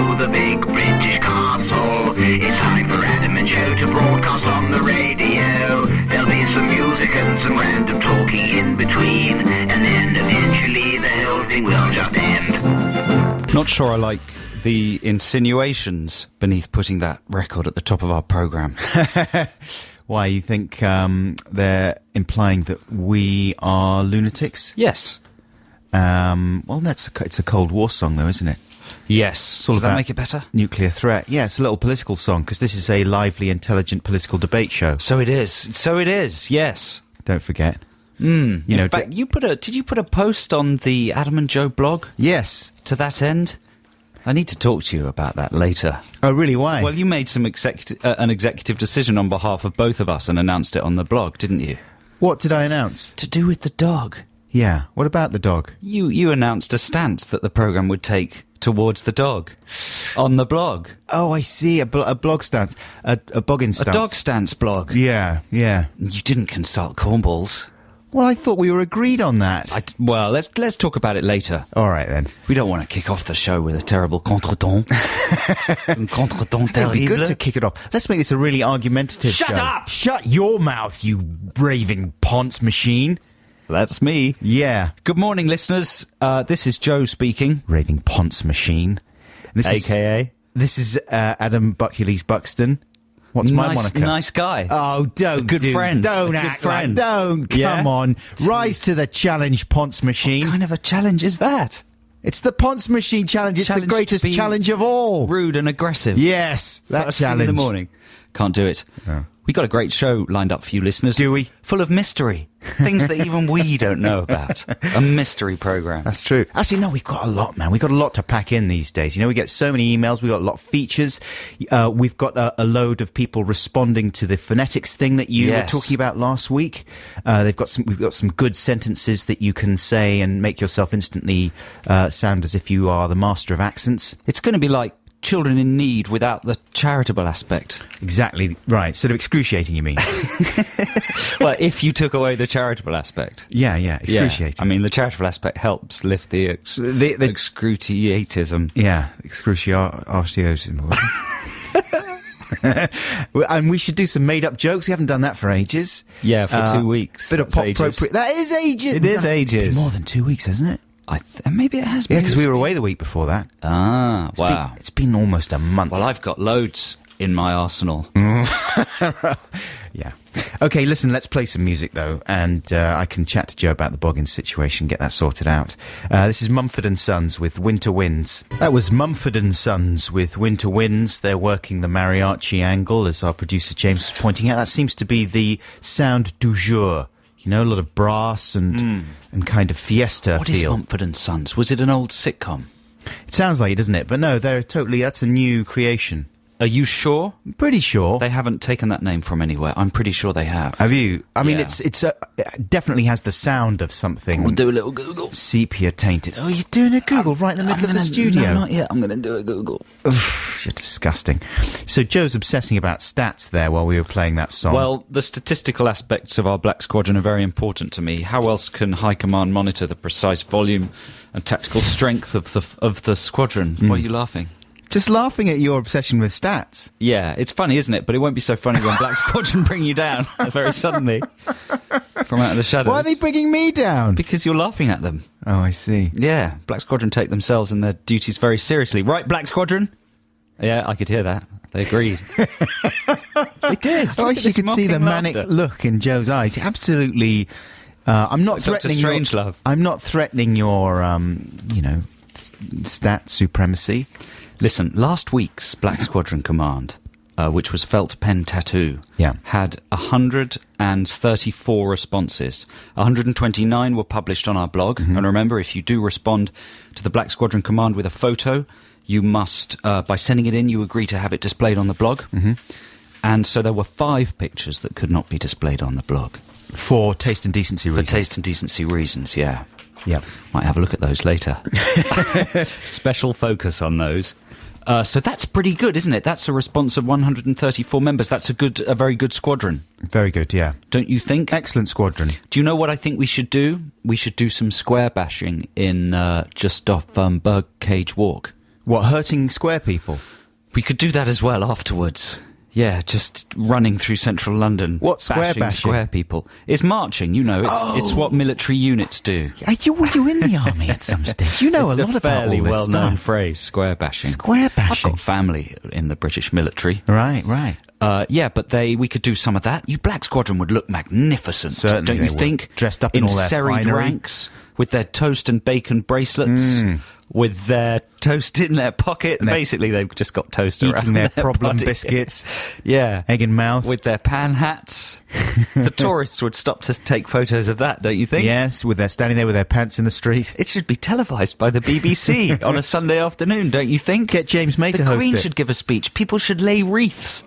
to the big British castle. It's time for Adam and Joe to broadcast on the radio. There'll be some music and some random talking in between, and then eventually the whole thing will just end. Not sure I like the insinuations beneath putting that record at the top of our programme. Why, you think they're implying that we are lunatics? Yes. Well, it's a Cold War song, though, isn't it? Yes. Does that make it better? Nuclear threat. Yeah, it's a little political song, because this is a lively, intelligent political debate show. So it is, yes. Don't forget. You know, in fact, did you put a post on the Adam and Joe blog? Yes. To that end? I need to talk to you about that later. Oh, really? Why? Well, you made some an executive decision on behalf of both of us and announced it on the blog, didn't you? What did I announce? To do with the dog. Yeah. What about the dog? You announced a stance that the programme would take towards the dog on the blog. Oh, I see. A blog stance. A Boggins stance. A dog stance blog. Yeah. You didn't consult Cornballs. Well, I thought we were agreed on that. Well, let's talk about it later. All right, then. We don't want to kick off the show with a terrible contretemps. Un contretemps terrible. It'd be good to kick it off. Let's make this a really argumentative show. Shut up! Shut your mouth, you raving ponce machine. That's me. Yeah. Good morning, listeners. This is Joe speaking. Raving ponce machine. AKA? This is Adam Buckules Buxton. What's my moniker? Nice guy. Oh, don't. Good friend. Don't Good act friend. like. Don't. Come on. Rise to the challenge, ponce machine. What kind of a challenge is that? It's the ponce machine challenge. It's the greatest challenge of all. Rude and aggressive. Yes. That First challenge. thing in the morning. Can't do it. No. We got a great show lined up for you listeners. Do we? Full of mystery. Things that even we don't know about. A mystery programme. That's true. Actually, no, we've got a lot, man. We've got a lot to pack in these days. You know, we get so many emails. We've got a lot of features. We've got a load of people responding to the phonetics thing that you were talking about last week. We've got some good sentences that you can say and make yourself instantly sound as if you are the master of accents. It's going to be like Children in Need without the charitable aspect. Exactly right. Sort of excruciating, you mean? Well, if you took away the charitable aspect. Yeah, excruciating. Yeah. I mean, the charitable aspect helps lift the excruciatism. Yeah, excruciatism. And we should do some made-up jokes. We haven't done that for ages. Yeah, for 2 weeks. Bit of pop appropriate. That is ages. It is ages. More than 2 weeks, hasn't it? Maybe it has been. Yeah, because we were away the week before that. Ah, wow. It's been almost a month. Well, I've got loads in my arsenal. Yeah. Okay, listen, let's play some music, though, and I can chat to Joe about the Boggins situation, get that sorted out. This is Mumford & Sons with Winter Winds. That was Mumford & Sons with Winter Winds. They're working the mariachi angle, as our producer James was pointing out. That seems to be the sound du jour. You know, a lot of brass and kind of fiesta What feel. is Mumford & Sons? Was it an old sitcom? It sounds like it, doesn't it? But no, that's a new creation. Are you sure? I'm pretty sure. They haven't taken that name from anywhere. I'm pretty sure they have. Have you? I mean, Yeah. it definitely has the sound of something. We'll do a little Google. Sepia tainted. Oh, you're doing a Google right in the middle of the studio. No, not yet. I'm going to do a Google. Oof, you're disgusting. So Joe's obsessing about stats there while we were playing that song. Well, the statistical aspects of our Black Squadron are very important to me. How else can High Command monitor the precise volume and tactical strength of the squadron? Why are you laughing? Just laughing at your obsession with stats. Yeah, it's funny, isn't it? But it won't be so funny when Black Squadron bring you down very suddenly from out of the shadows. Why are they bringing me down? Because you're laughing at them. Oh, I see. Yeah, Black Squadron take themselves and their duties very seriously. Right, Black Squadron? Yeah, I could hear that. They agreed. They did. I wish you could see the manic look in Joe's eyes. Absolutely. I'm not threatening Strangelove. I'm not threatening your, stat supremacy. Listen, last week's Black Squadron Command, which was Felt Pen Tattoo, had 134 responses. 129 were published on our blog. And remember, if you do respond to the Black Squadron Command with a photo, you must, by sending it in, you agree to have it displayed on the blog. And so there were 5 pictures that could not be displayed on the blog. For taste and decency reasons. For taste and decency reasons, yeah. Yeah. Might have a look at those later. Special focus on those. So that's pretty good, isn't it? That's a response of 134 members. That's a very good squadron. Very good, yeah. Don't you think? Excellent squadron. Do you know what I think we should do? We should do some square bashing in just off Birdcage Walk. What, hurting square people? We could do that as well afterwards. Yeah, just running through central London. What, square bashing? Square people. It's marching, you know. It's what military units do. Were you in the army at some stage? You know It's a lot about all this fairly well-known stuff. phrase, square bashing. Square bashing. I've got family in the British military. Right. Yeah, but we could do some of that. You Black Squadron would look magnificent, Certainly don't they you would. think? Dressed up in all their serried finery. ranks, with their toast and bacon bracelets, with their toast in their pocket. And Basically, they've just got toast Eating around their their problem body. biscuits. Yeah. Egg in mouth. With their pan hats. The tourists would stop to take photos of that, don't you think? Yes, with their standing there with their pants in the street. It should be televised by the BBC on a Sunday afternoon, don't you think? Get James May to The host Queen it. should give a speech. People should lay wreaths.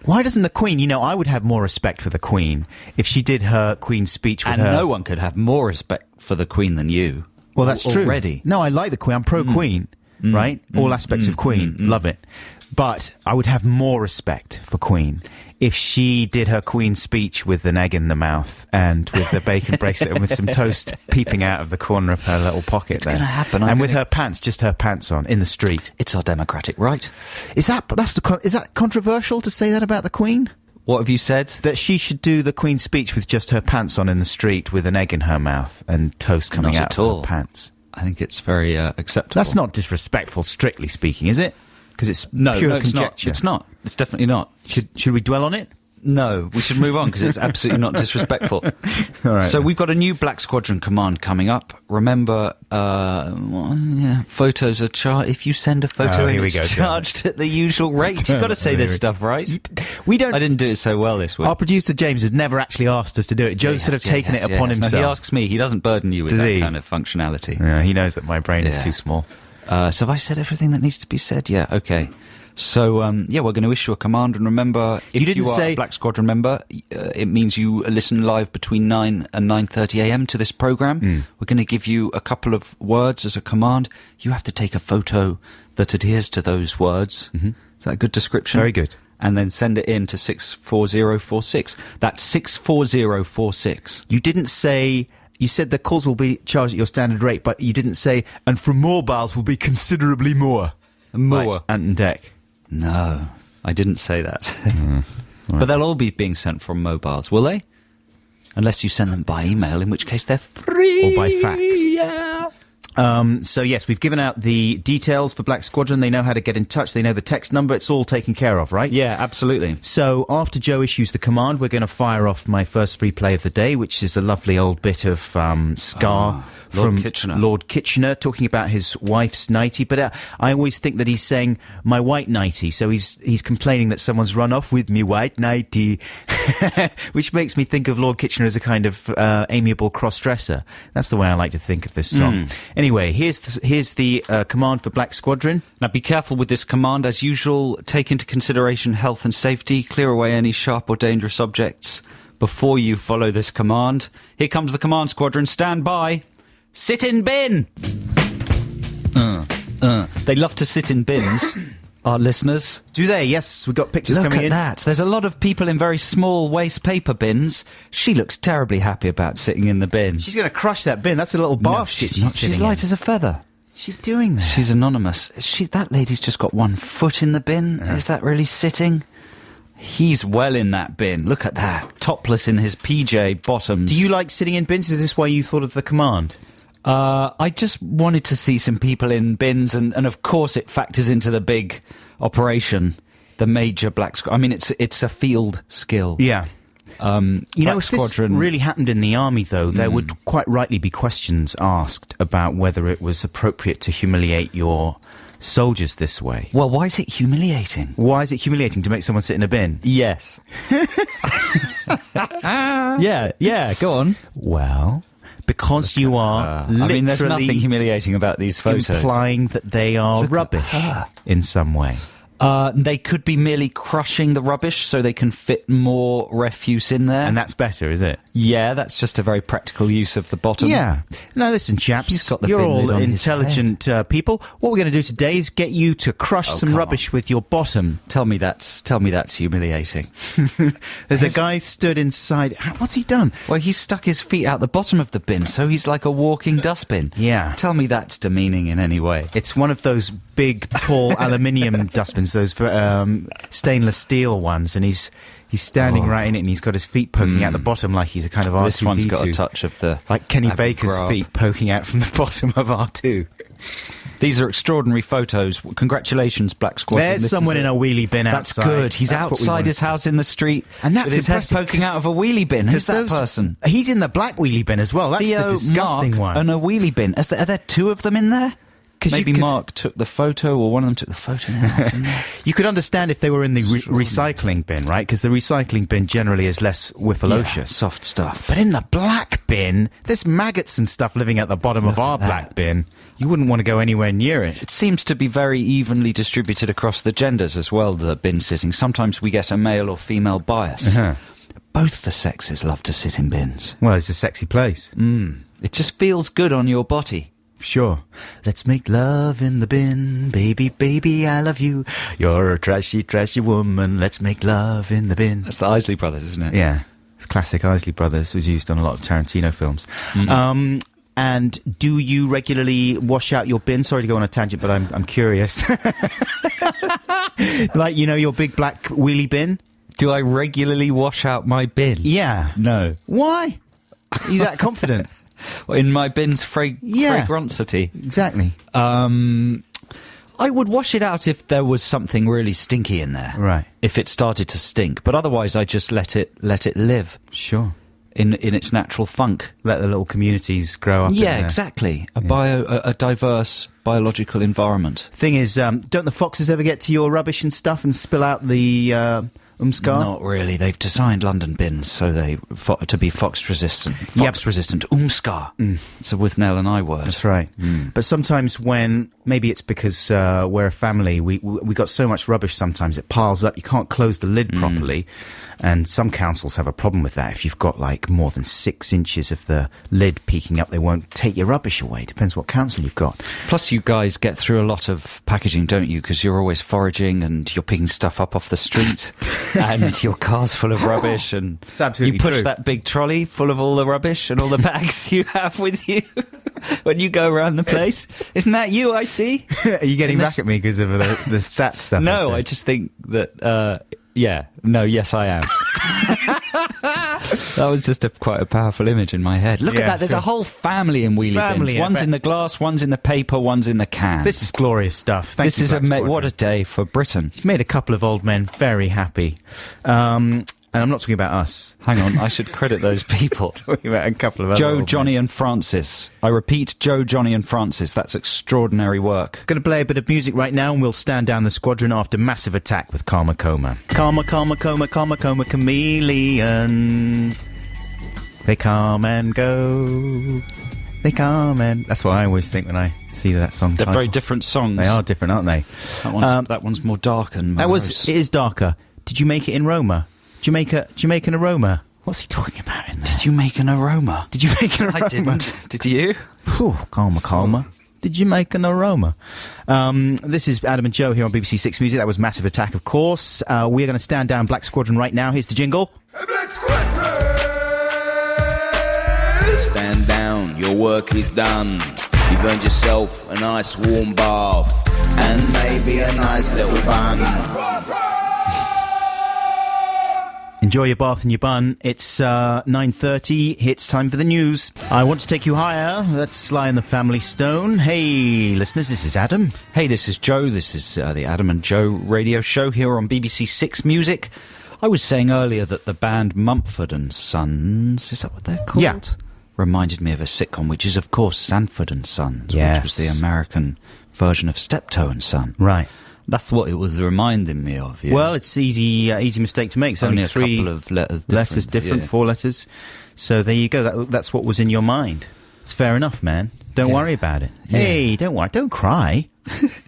Why doesn't the Queen... You know, I would have more respect for the Queen if she did her Queen's speech with And her... no one could have more respect for the Queen than you. Well, that's true. Already. No, I like the Queen. I'm pro-Queen, right? All aspects of Queen. Love it. But I would have more respect for Queen if she did her Queen speech with an egg in the mouth and with the bacon bracelet and with some toast peeping out of the corner of her little pocket. It's gonna happen. And with her pants, just her pants on, in the street. It's our democratic right. Is that controversial to say that about the Queen? What have you said? That she should do the Queen's speech with just her pants on in the street with an egg in her mouth and toast coming Not out at of all. her pants. I think it's very acceptable. That's not disrespectful, strictly speaking, is it? Because it's no, pure it's conjecture. not. It's not. It's definitely not. Should we dwell on it? No, we should move on because it's absolutely not disrespectful. All right. So we've got a new Black Squadron command coming up. Remember, photos are charged. If you send a photo in, it's charged at the usual rate. You've got to say this stuff, right? We don't. I didn't do it so well this week. Our producer James has never actually asked us to do it. Joe's sort of taken it upon himself. No, he asks me. He doesn't burden you with Does that he? kind of functionality. Yeah, he knows that my brain is too small. So have I said everything that needs to be said? Yeah, okay. So, we're going to issue a command, and remember, if you are a Black Squadron member, it means you listen live between 9 and 9:30am to this programme. We're going to give you a couple of words as a command. You have to take a photo that adheres to those words. Is that a good description? Very good. And then send it in to 64046. That's 64046. You didn't say... You said the calls will be charged at your standard rate, but you didn't say, and from mobiles will be considerably more. More. Like Ant and Dec. No, I didn't say that. But they'll all be being sent from mobiles, will they? Unless you send them by email, in which case they're free. Or by fax. Yeah. So yes, we've given out the details for Black Squadron. They know how to get in touch. They know the text number. It's all taken care of, right? Yeah, absolutely. So after Joe issues the command, we're going to fire off my first free play of the day, which is a lovely old bit of Scar from Lord Kitchener talking about his wife's nightie. But I always think that he's saying my white nightie, so he's complaining that someone's run off with me white nightie, which makes me think of Lord Kitchener as a kind of amiable cross-dresser. That's the way I like to think of this song. Anyway, here's the command for Black Squadron. Now be careful with this command. As usual, take into consideration health and safety. Clear away any sharp or dangerous objects before you follow this command. Here comes the command squadron. Stand by. Sit in bin! They love to sit in bins, our listeners. Do they? Yes, we've got pictures coming in. Look at that. There's a lot of people in very small waste paper bins. She looks terribly happy about sitting in the bin. She's going to crush that bin. That's a little basket. She's light as a feather. What's she doing there? She's anonymous. That lady's just got one foot in the bin. Is that really sitting? He's well in that bin. Look at that. Topless in his PJ bottoms. Do you like sitting in bins? Is this why you thought of the command? I just wanted to see some people in bins, and of course it factors into the big operation, the major Black Squadron. I mean, it's a field skill. Yeah. If this Squadron really happened in the army, though, there would quite rightly be questions asked about whether it was appropriate to humiliate your soldiers this way. Well, why is it humiliating? Why is it humiliating to make someone sit in a bin? Yes. Yeah, go on. Well, because you are literally... I mean, there's nothing humiliating about these photos. Implying that they are rubbish in some way. They could be merely crushing the rubbish so they can fit more refuse in there. And that's better, is it? Yeah, that's just a very practical use of the bottom. Yeah. Now, listen, chaps, He's got the you're bin all lid on his intelligent people. What we're going to do today is get you to crush some come rubbish with your bottom. Tell me that's humiliating. There's a guy stood inside. What's he done? Well, he's stuck his feet out the bottom of the bin, so he's like a walking dustbin. Yeah. Tell me that's demeaning in any way. It's one of those big, tall aluminium dustbins, those stainless steel ones, and he's standing right in it, and he's got his feet poking out the bottom like he's a kind of R2-D2. This one's got a touch of the... Like Kenny Abu Baker's Ghraib. feet poking out from the bottom of R2. These are extraordinary photos. Congratulations, Black Squadron. There's someone in a wheelie bin That's outside. good. He's That's what we outside want his to see. house in the street And that's with his head impressive, poking out of a wheelie bin. Who's that person? He's in the black wheelie bin as well. That's Theo, the disgusting Mark, one. and a wheelie bin. Are there two of them in there? 'Cause you Maybe could- Mark took the photo, or one of them took the photo. And then that's in there. You could understand if they were in the recycling bin, right? Because the recycling bin generally is less Yeah, whiffalocious. soft stuff. But in the black bin, there's maggots and stuff living at the bottom of our that. black bin. You wouldn't want to go anywhere near it. It seems to be very evenly distributed across the genders as well, the bin sitting. Sometimes we get a male or female bias. Uh-huh. Both the sexes love to sit in bins. Well, it's a sexy place. It just feels good on your body. Sure. Let's make love in the bin. Baby, baby, I love you. You're a trashy, trashy woman. Let's make love in the bin. That's the Isley Brothers, isn't it? Yeah. It's classic Isley Brothers. It was used on a lot of Tarantino films. And do you regularly wash out your bin? Sorry to go on a tangent, but I'm curious. Like, you know, your big black wheelie bin? Do I regularly wash out my bin? Yeah. No. Why? Are you that confident? In my bin's Yeah. fragrantity. Exactly. I would wash it out if there was something really stinky in there. Right. If it started to stink. But otherwise, I just let it live Sure. in its natural funk. Let the little communities grow up. in Yeah, there. exactly. A diverse biological environment. Thing is, don't the foxes ever get to your rubbish and stuff and spill out the umscar? Not really. They've designed London bins so to be fox resistant. Fox resistant. Umskar. It's a with Nell and I word. That's right. But sometimes when, maybe it's because we're a family, we got so much rubbish sometimes it piles up, you can't close the lid properly. And some councils have a problem with that. If you've got like more than 6 inches of the lid peeking up, they won't take your rubbish away. Depends what council you've got. Plus, you guys get through a lot of packaging, don't you? Because you're always foraging and you're picking stuff up off the street, and your car's full of rubbish. And It's absolutely you push true. that big trolley full of all the rubbish and all the bags you have with you when you go around the place. Isn't that you? I see. Are you getting back at me because of the stat stuff? No, said? I just think that. Yeah. No. Yes, I am. That was just quite a powerful image in my head. Look Yeah, at that. There's sure. a whole family in wheelie Family, bins. I One's bet. in the glass, one's in the paper, one's in the can. This is glorious stuff. Thank This you, is Black Squadron. what a day for Britain. You've made a couple of old men very happy. And I'm not talking about us. Hang on, I should credit those people. Talking about a couple of other Joe, old Johnny and Francis. I repeat, Joe, Johnny and Francis. That's extraordinary work. Going to play a bit of music right now, and we'll stand down the squadron after massive attack with Karma Coma. Karma, Karma, Coma, Karma, Coma, Chameleon. They come and go. They come and... That's what I always think when I see that song They're title. very different songs. They are different, aren't they? That one's more dark and morose. It is darker. Did you make it in Roma? Jamaican aroma. What's he talking about in there? Did you make an aroma? Did you make an aroma? I didn't. Did you? Phew, calma. Did you make an aroma? This is Adam and Joe here on BBC Six Music. That was Massive Attack, of course. We're going to stand down Black Squadron right now. Here's the jingle. Black Squadron! Stand down, your work is done. You've earned yourself a nice warm bath and maybe a nice little bun. Enjoy your bath and your bun. It's 9:30. It's time for the news. I want to take you higher. Let's Sly and the Family Stone. Hey, listeners, this is Adam. Hey, this is Joe. This is the Adam and Joe radio show here on BBC Six Music. I was saying earlier that the band Mumford and Sons, is that what they're called? Yeah. Reminded me of a sitcom, which is, of course, Sanford and Sons, Yes. which was the American version of Steptoe and Son. Right. That's what it was reminding me of. Yeah. Well, it's easy mistake to make. It's only a three couple of letters different, yeah. 4 letters. So there you go. That's what was in your mind. It's fair enough, man. Don't Yeah. worry about it. Yeah. Hey, don't worry. Don't cry.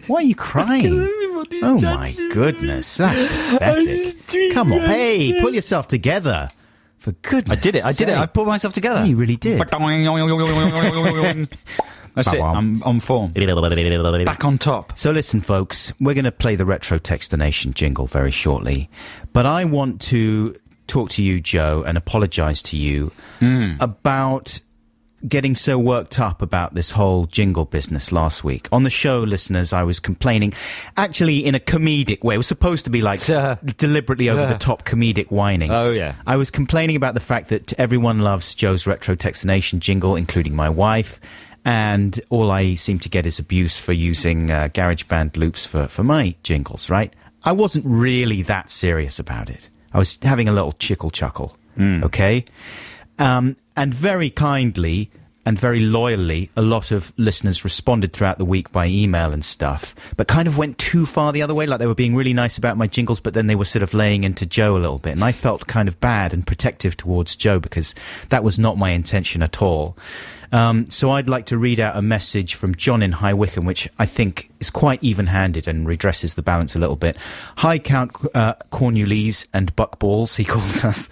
Why are you crying? Oh my goodness, that's pathetic. Come on, hey, pull yourself together. For goodness I did it. I pulled myself together. Yeah, you really did. That's it. I'm on form. Back on top. So listen, folks, we're going to play the Retro Textination jingle very shortly. But I want to talk to you, Joe, and apologise to you about getting so worked up about this whole jingle business last week. On the show, listeners, I was complaining, actually in a comedic way. It was supposed to be like deliberately over-the-top comedic whining. Oh, yeah. I was complaining about the fact that everyone loves Joe's Retro Textination jingle, including my wife, and all I seem to get is abuse for using GarageBand loops for my jingles, right? I wasn't really that serious about it. I was having a little chuckle, okay? And very kindly and very loyally, a lot of listeners responded throughout the week by email and stuff, but kind of went too far the other way, like they were being really nice about my jingles, but then they were sort of laying into Joe a little bit. And I felt kind of bad and protective towards Joe because that was not my intention at all. So I'd like to read out a message from John in High Wycombe, which I think is quite even-handed and redresses the balance a little bit. Hi, Count Cornulese and Buckballs, he calls us.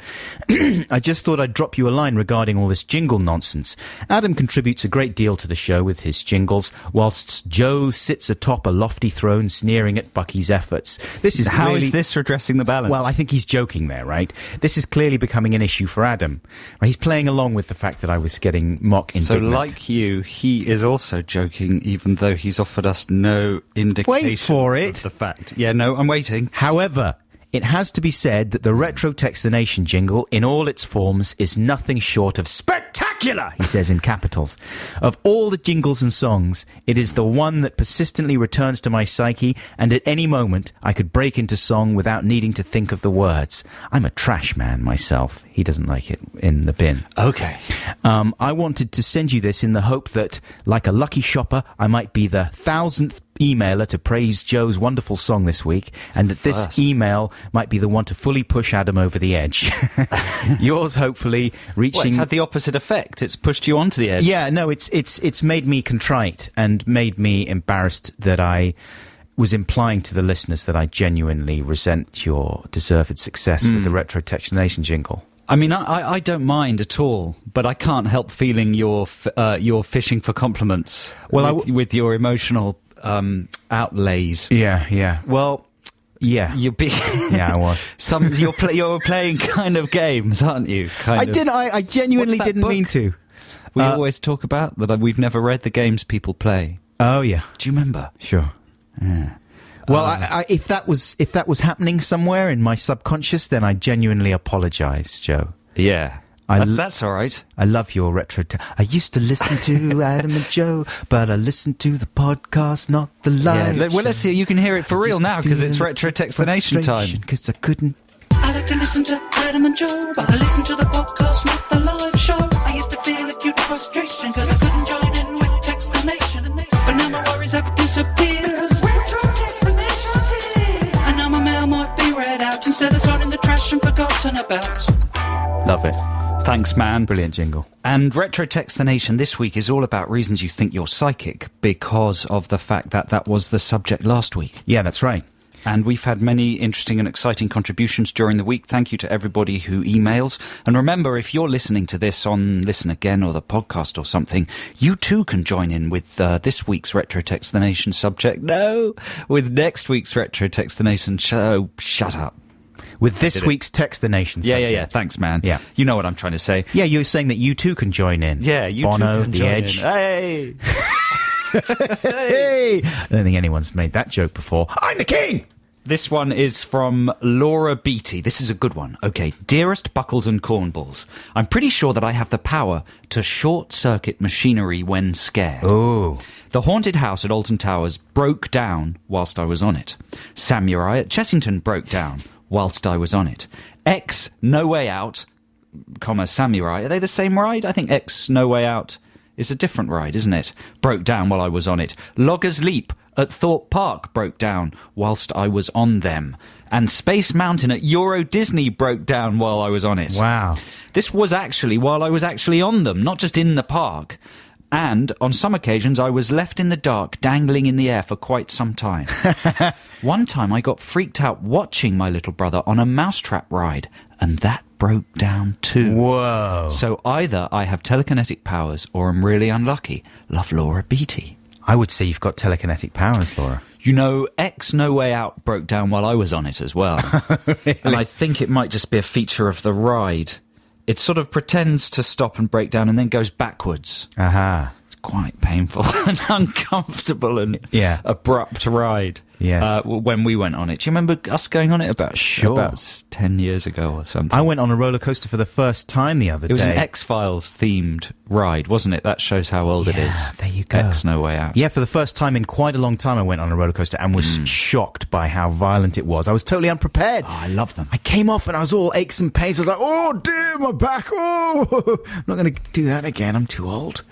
I just thought I'd drop you a line regarding all this jingle nonsense. Adam contributes a great deal to the show with his jingles, whilst Joe sits atop a lofty throne sneering at Bucky's efforts. This is How clearly... is this redressing the balance? Well, I think he's joking there, right? This is clearly becoming an issue for Adam. Right? He's playing along with the fact that I was getting mock indignant. So like you, he is also joking, even though he's offered us no indication Wait for it. of the fact. Yeah, no, I'm waiting. However, it has to be said that the Retro Textination jingle, in all its forms, is nothing short of spectacular, he says in capitals. Of all the jingles and songs, it is the one that persistently returns to my psyche, and at any moment I could break into song without needing to think of the words. I'm a trash man myself. He doesn't like it in the bin. Okay. I wanted to send you this in the hope that, like a lucky shopper, I might be the 1,000th emailer to praise Joe's wonderful song this week, and that this email might be the one to fully push Adam over the edge. Yours, hopefully, reaching... Well, it's had the opposite effect. It's pushed you onto the edge. Yeah, no, it's made me contrite and made me embarrassed that I was implying to the listeners that I genuinely resent your deserved success with the Retro Textination jingle. I mean, I don't mind at all, but I can't help feeling you're fishing for compliments with your emotional outlays. Yeah. Well, yeah. Yeah, I was. You're playing kind of games, aren't you? I genuinely didn't mean to. We always talk about that. We've never read the games people play. Oh, yeah. Do you remember? Sure. Yeah. Well, if that was happening somewhere in my subconscious, then I genuinely apologise, Joe. Yeah. That's all right. I love your retro... I used to listen to Adam and Joe, but I listened to the podcast, not the live show. Well, let's see. You can hear it for real now, because it's Retro Textination time. Because I couldn't... I like to listen to Adam and Joe, but I listen to the podcast, not the live show. I used to feel acute frustration, because I couldn't join in with Textination. But now my worries have disappeared, because Retro Textination's here. And now my mail might be read out, instead of thrown in the trash and forgotten about. Love it. Thanks, man. Brilliant jingle. And Retro Textination this week is all about reasons you think you're psychic, because of the fact that was the subject last week. Yeah, that's right. And we've had many interesting and exciting contributions during the week. Thank you to everybody who emails. And remember, if you're listening to this on Listen Again or the podcast or something, you too can join in with this week's Retro Textination subject. No, with next week's Retro Textination show. Shut up. With this week's Textination subject. Yeah. Thanks, man. Yeah. You know what I'm trying to say. Yeah, you're saying that you too can join in. Yeah, you Bono, too can The join Edge. in. Hey! Hey! I don't think anyone's made that joke before. I'm the king! This one is from Laura Beattie. This is a good one. Okay. Dearest Buckles and Cornballs, I'm pretty sure that I have the power to short-circuit machinery when scared. Oh. The haunted house at Alton Towers broke down whilst I was on it. Samurai at Chessington broke down whilst I was on it. X No Way Out, Samurai. Are they the same ride? I think X No Way Out is a different ride, isn't it? Broke down while I was on it. Loggers Leap at Thorpe Park broke down whilst I was on them. And Space Mountain at Euro Disney broke down while I was on it. Wow. This was actually while I was actually on them, not just in the park. And on some occasions, I was left in the dark, dangling in the air for quite some time. One time, I got freaked out watching my little brother on a mousetrap ride, and that broke down too. Whoa. So either I have telekinetic powers or I'm really unlucky. Love, Laura Beattie. I would say you've got telekinetic powers, Laura. You know, X No Way Out broke down while I was on it as well. Really? And I think it might just be a feature of the ride. It sort of pretends to stop and break down and then goes backwards. Aha. It's quite painful and uncomfortable and abrupt ride. Yes. When we went on it. Do you remember us going on it about 10 years ago or something? I went on a roller coaster for the first time the other day. It was an X-Files themed ride, wasn't it? That shows how old it is. There you go. X No Way Out. Yeah, for the first time in quite a long time I went on a roller coaster and was shocked by how violent it was. I was totally unprepared. Oh, I love them. I came off and I was all aches and pains. I was like, oh dear, my back. Oh, I'm not going to do that again. I'm too old.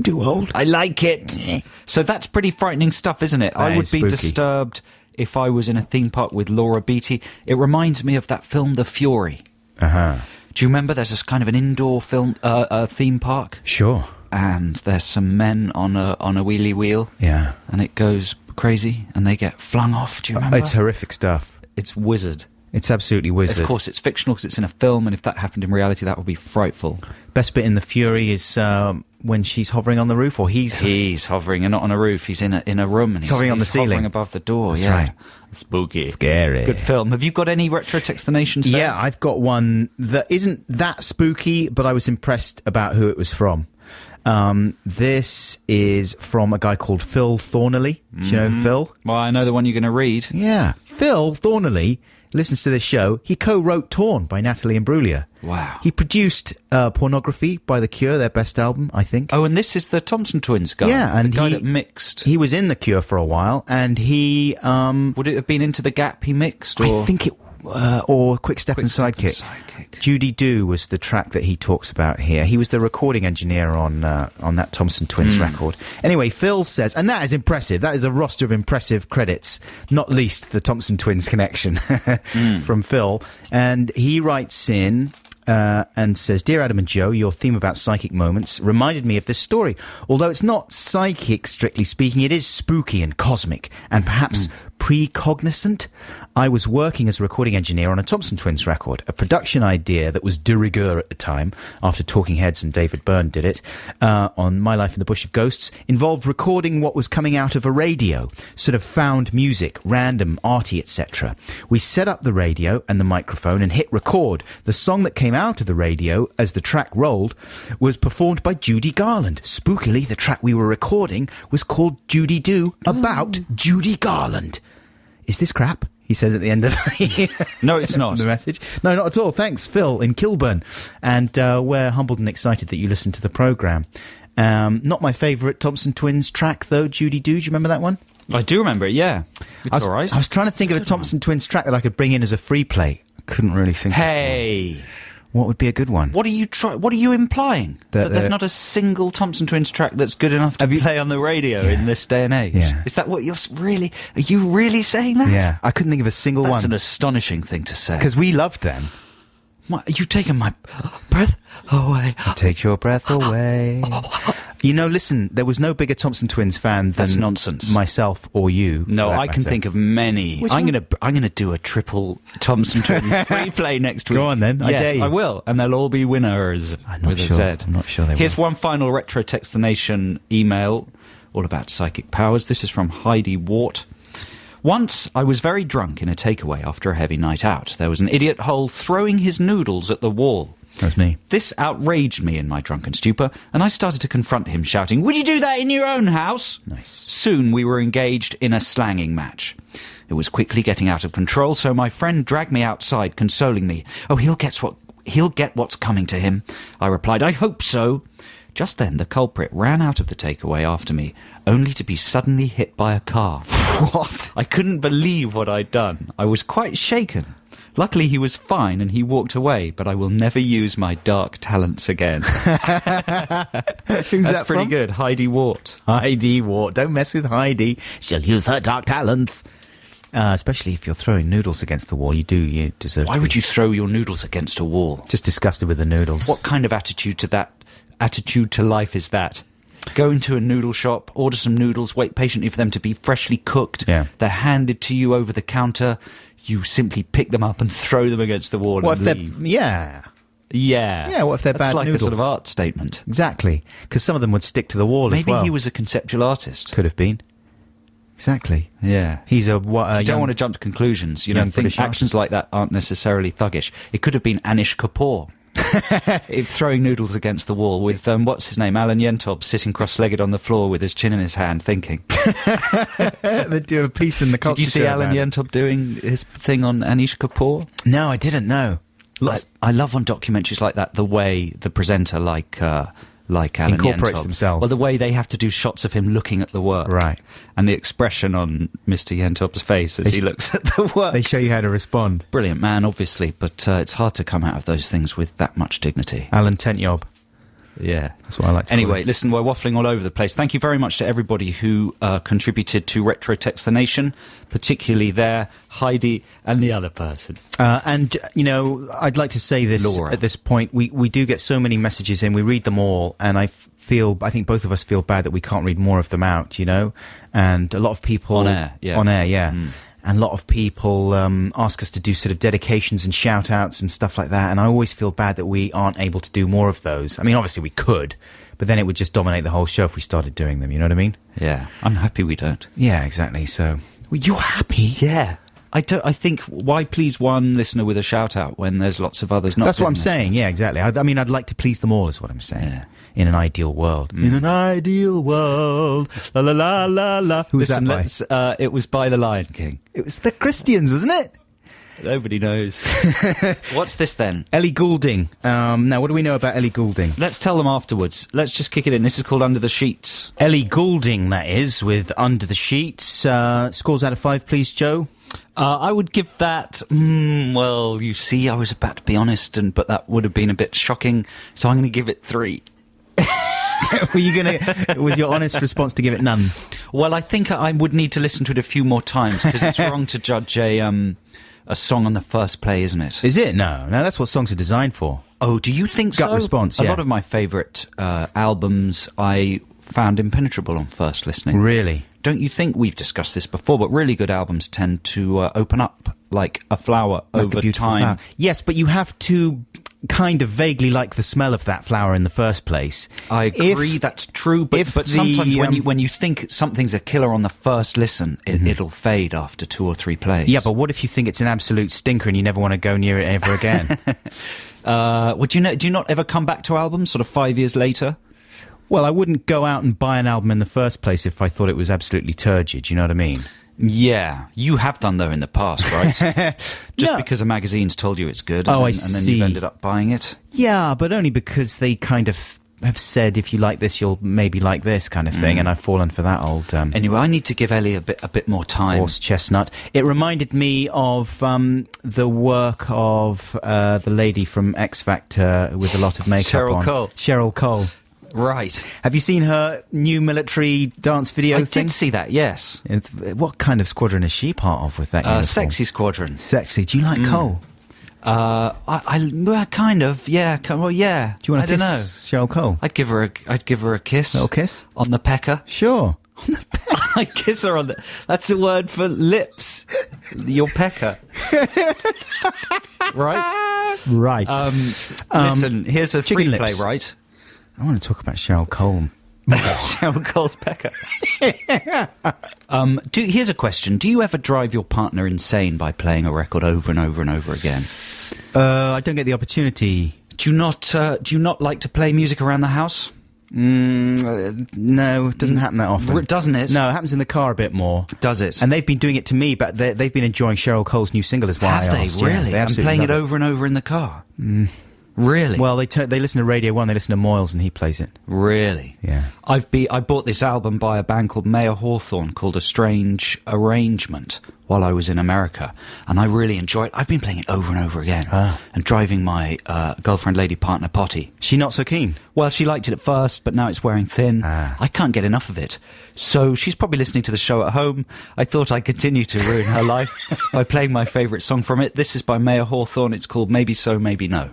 Too old. I like it. So that's pretty frightening stuff, isn't it? I would be disturbed if I was in a theme park with Laura Beattie. It reminds me of that film The Fury. Uh-huh. Do you remember there's this kind of an indoor film theme park? Sure. And there's some men on a wheelie wheel. Yeah. And it goes crazy and they get flung off. Do you remember? It's horrific stuff. It's wizard. It's absolutely wizard. Of course, it's fictional because it's in a film, and if that happened in reality, that would be frightful. Best bit in The Fury is when she's hovering on the roof, or he's hovering and not on a roof. He's in a room, and he's hovering on the ceiling, hovering above the door. That's yeah, right. Spooky, scary, good film. Have you got any retro textinations? Yeah, I've got one that isn't that spooky, but I was impressed about who it was from. This is from a guy called Phil Thornley. Do you know Phil? Well, I know the one you're going to read. Yeah. Phil Thornley listens to this show. He co-wrote Torn by Natalie Imbruglia. Wow. He produced Pornography by The Cure, their best album, I think. Oh, and this is the Thompson Twins guy. Yeah, and the guy that mixed. He was in The Cure for a while, and he... would it have been Into the Gap he mixed? Or? I think it... or Quick Step and Sidekick. Judy Doo was the track that he talks about here. He was the recording engineer on that Thompson Twins record. Anyway, Phil says, and that is impressive. That is a roster of impressive credits, not least the Thompson Twins connection from Phil. And he writes in... and says, Dear Adam and Joe, your theme about psychic moments reminded me of this story. Although it's not psychic, strictly speaking, it is spooky and cosmic and perhaps precognizant. I was working as a recording engineer on a Thompson Twins record, a production idea that was de rigueur at the time, after Talking Heads and David Byrne did it, on My Life in the Bush of Ghosts, involved recording what was coming out of a radio, sort of found music, random, arty, etc. We set up the radio and the microphone and hit record. The song that came out of the radio as the track rolled was performed by Judy Garland. Spookily, the track we were recording was called Judy Doo, about Judy Garland. Is this crap? He says at the end of No, it's not. the message. No, not at all. Thanks, Phil, in Kilburn. And we're humbled and excited that you listened to the programme. Not my favourite Thompson Twins track, though, Judy Doo. Do you remember that one? I do remember it, yeah. It's all right. I was trying to think of a Thompson Twins track that I could bring in as a free play. Couldn't really think of one. Hey! What would be a good one? What are you implying? That there's not a single Thompson Twins track that's good enough to play on the radio in this day and age? Yeah. Is that what you're really... Are you really saying that? Yeah, I couldn't think of a single one. That's an astonishing thing to say. Because we loved them. You've taken my breath away. Take your breath away. You know, listen, there was no bigger Thompson Twins fan than That's nonsense. Myself or you. No, I can think of many. I'm gonna do a triple Thompson Twins free play next week. Go on then, I dare you. I will, and they'll all be winners with sure. a Z. I'm not sure they will. Here's one final Retro Textination email, all about psychic powers. This is from Heidi Wart. Once, I was very drunk in a takeaway after a heavy night out. There was an idiot hole throwing his noodles at the wall. That was me. This outraged me in my drunken stupor, and I started to confront him, shouting, "Would you do that in your own house?" Nice. Soon we were engaged in a slanging match. It was quickly getting out of control, so my friend dragged me outside, consoling me. "Oh, he'll get what's coming to him," I replied. "I hope so." Just then, the culprit ran out of the takeaway after me, only to be suddenly hit by a car. What? I couldn't believe what I'd done. I was quite shaken. Luckily, he was fine and he walked away, but I will never use my dark talents again. Who's That's that pretty from? good. Heidi Wart. Heidi Wart. Don't mess with Heidi. She'll use her dark talents. Especially if you're throwing noodles against the wall. You deserve Why would you throw your noodles against a wall? Just disgusted with the noodles. What kind of attitude to life is that? Go into a noodle shop, order some noodles, wait patiently for them to be freshly cooked. Yeah. They're handed to you over the counter. You simply pick them up and throw them against the wall What and if leave. Yeah, Yeah. what if they're That's bad like noodles? a sort of art statement. Exactly. Because some of them would stick to the wall as Maybe well. he was a conceptual artist. Could have been. Exactly. Yeah. He's a You don't young- want to jump to conclusions. You young don't think British actions like that aren't necessarily thuggish. It could have been Anish Kapoor. Throwing noodles against the wall with, what's his name, Alan Yentob, sitting cross-legged on the floor with his chin in his hand, thinking. They do a piece in the culture. Did you see show Alan about it. Yentob doing his thing on Anish Kapoor? No, I didn't know. I love on documentaries like that the way the presenter, like Alan Incorporates Yentob, themselves. well, the way they have to do shots of him looking at the work, Right. and the expression on Mr. Yentop's face as he looks at the work. They show you how to respond. Brilliant man, obviously, but it's hard to come out of those things with that much dignity. Alan Tentyob. Yeah. That's what I like to call Anyway, it. listen, we're waffling all over the place. Thank you very much to everybody who contributed to Retro Textination, particularly there, Heidi and the other person. And, you know, I'd like to say this Laura. at this point. We do get so many messages in. We read them all. And I think both of us feel bad that we can't read more of them out, you know. And a lot of people... On air, yeah. On air, yeah. And a lot of people ask us to do sort of dedications and shout-outs and stuff like that. And I always feel bad that we aren't able to do more of those. I mean, obviously we could, but then it would just dominate the whole show if we started doing them. You know what I mean? Yeah, I'm happy we don't. Yeah, exactly. So, well, you're happy? Yeah. I think, why please one listener with a shout-out when there's lots of others not That's what doing I'm this? saying. Yeah, exactly. I mean, I'd like to please them all is what I'm saying. Yeah. In an ideal world. In an ideal world. La la la la la. Who was Listen, that by? it was by The Lion King. It was the Christians, wasn't it? Nobody knows. What's this then? Ellie Goulding. Now, what do we know about Ellie Goulding? Let's tell them afterwards. Let's just kick it in. This is called Under the Sheets. Ellie Goulding, that is, with Under the Sheets. Scores out of 5, please, Joe. I would give that, well, you see, I was about to be honest, but that would have been a bit shocking, so I'm going to give it 3. Were you going to... Was your honest response to give it none? Well, I think I would need to listen to it a few more times, because it's wrong to judge a song on the first play, isn't it? Is it? No, that's what songs are designed for. Oh, do you think so? Gut response, A yeah. lot of my favourite albums I found impenetrable on first listening. Really? Don't you think, we've discussed this before, but really good albums tend to open up like a flower Like over a beautiful time. flower. Yes, but you have to kind of vaguely like the smell of that flower in the first place. I agree, that's true, but if sometimes the, when you think something's a killer on the first listen, it'll fade after 2 or 3 plays. Yeah, but what if you think it's an absolute stinker and you never want to go near it ever again? Do you not ever come back to albums sort of 5 years later? Well, I wouldn't go out and buy an album in the first place if I thought it was absolutely turgid, you know what I mean? Yeah, you have done though in the past, right? Just No. because a magazine's told you it's good, Oh, I and then see. you've ended up buying it. Yeah, but only because they kind of have said, if you like this, you'll maybe like this kind of thing, and I've fallen for that old Anyway, I need to give Ellie a bit more time. horse chestnut. It reminded me of the work of the lady from X Factor with a lot of makeup Cheryl on. Cole. Cheryl Cole. Right. Have you seen her new military dance video I thing? did see that, yes. What kind of squadron is she part of with that uniform? Sexy Squadron. Sexy. Do you like Cole? I kind of, yeah. Well, yeah. Do you want I to don't know. kiss Cheryl Cole? I'd give her a kiss. Little kiss? On the pecker. Sure. I'd kiss her on the... That's a word for lips. Your pecker. Right? Right. Listen, here's a chicken free play, lips. right? I want to talk about Cheryl Cole. Cheryl Cole's pecker. Here's a question. Do you ever drive your partner insane by playing a record over and over and over again? I don't get the opportunity. Do you not like to play music around the house? No, it doesn't happen that often. Doesn't it? No, it happens in the car a bit more. Does it? And they've been doing it to me, but they've been enjoying Cheryl Cole's new single as well. Have they really? They I'm absolutely playing it love over and over in the car. Really? Well, they listen to Radio 1, they listen to Moyles, and he plays it. Really? Yeah. I bought this album by a band called Mayor Hawthorne called A Strange Arrangement while I was in America, and I really enjoy it. I've been playing it over and over again, and driving my girlfriend, lady partner, potty. She not so keen? Well, she liked it at first, but now it's wearing thin. Ah. I can't get enough of it. So she's probably listening to the show at home. I thought I'd continue to ruin her life by playing my favourite song from it. This is by Mayor Hawthorne. It's called Maybe So, Maybe No.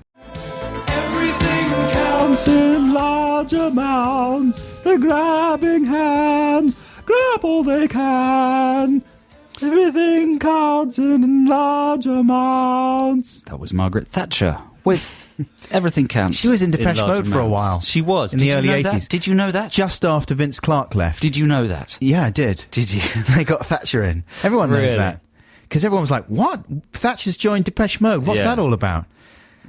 Everything counts in life. large amounts. They're grabbing hands, grab all they can. Everything counts in large amounts. That was Margaret Thatcher with Everything Counts. She was in Depeche Mode for a while. She was. In the early 80s. Did you know that? Just after Vince Clarke left. Did you know that? Yeah, I did. Did you? They got Thatcher in. Everyone knows Really? that. Because everyone was like, what? Thatcher's joined Depeche Mode. What's Yeah. that all about?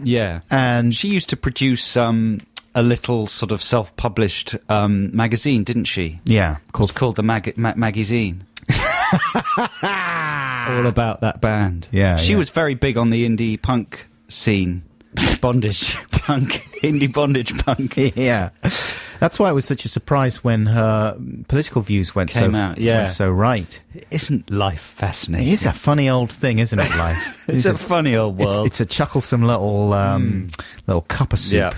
Yeah. And She used to produce a little sort of self-published magazine, didn't she? yeah, It was called the Magazine. All about that band. Yeah, She yeah. was very big on the indie punk scene. Bondage punk. Indie bondage punk. yeah. That's why it was such a surprise when her political views went Came out, yeah. went so right. Isn't life fascinating? It is a funny old thing, isn't it, life? It's a funny old world. It's a chucklesome little little cup of soup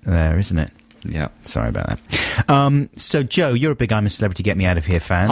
there, isn't it? Yeah. Sorry about that. So, Joe, you're a big I'm a Celebrity, Get Me Out of Here fan.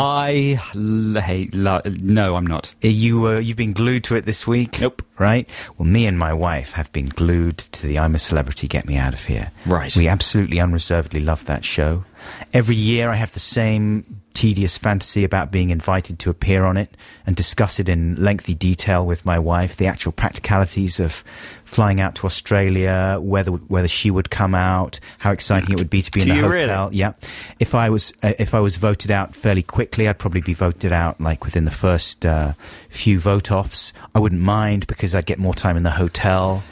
No, I'm not. You've been glued to it this week? Nope. Right? Well, me and my wife have been glued to the I'm a Celebrity, Get Me Out of Here. Right. We absolutely unreservedly love that show. Every year I have the same tedious fantasy about being invited to appear on it and discuss it in lengthy detail with my wife, the actual practicalities of flying out to Australia, whether she would come out, how exciting it would be to be in the hotel. Really? Yeah. If I was voted out fairly quickly, I'd probably be voted out like within the first few vote-offs. I wouldn't mind because I'd get more time in the hotel.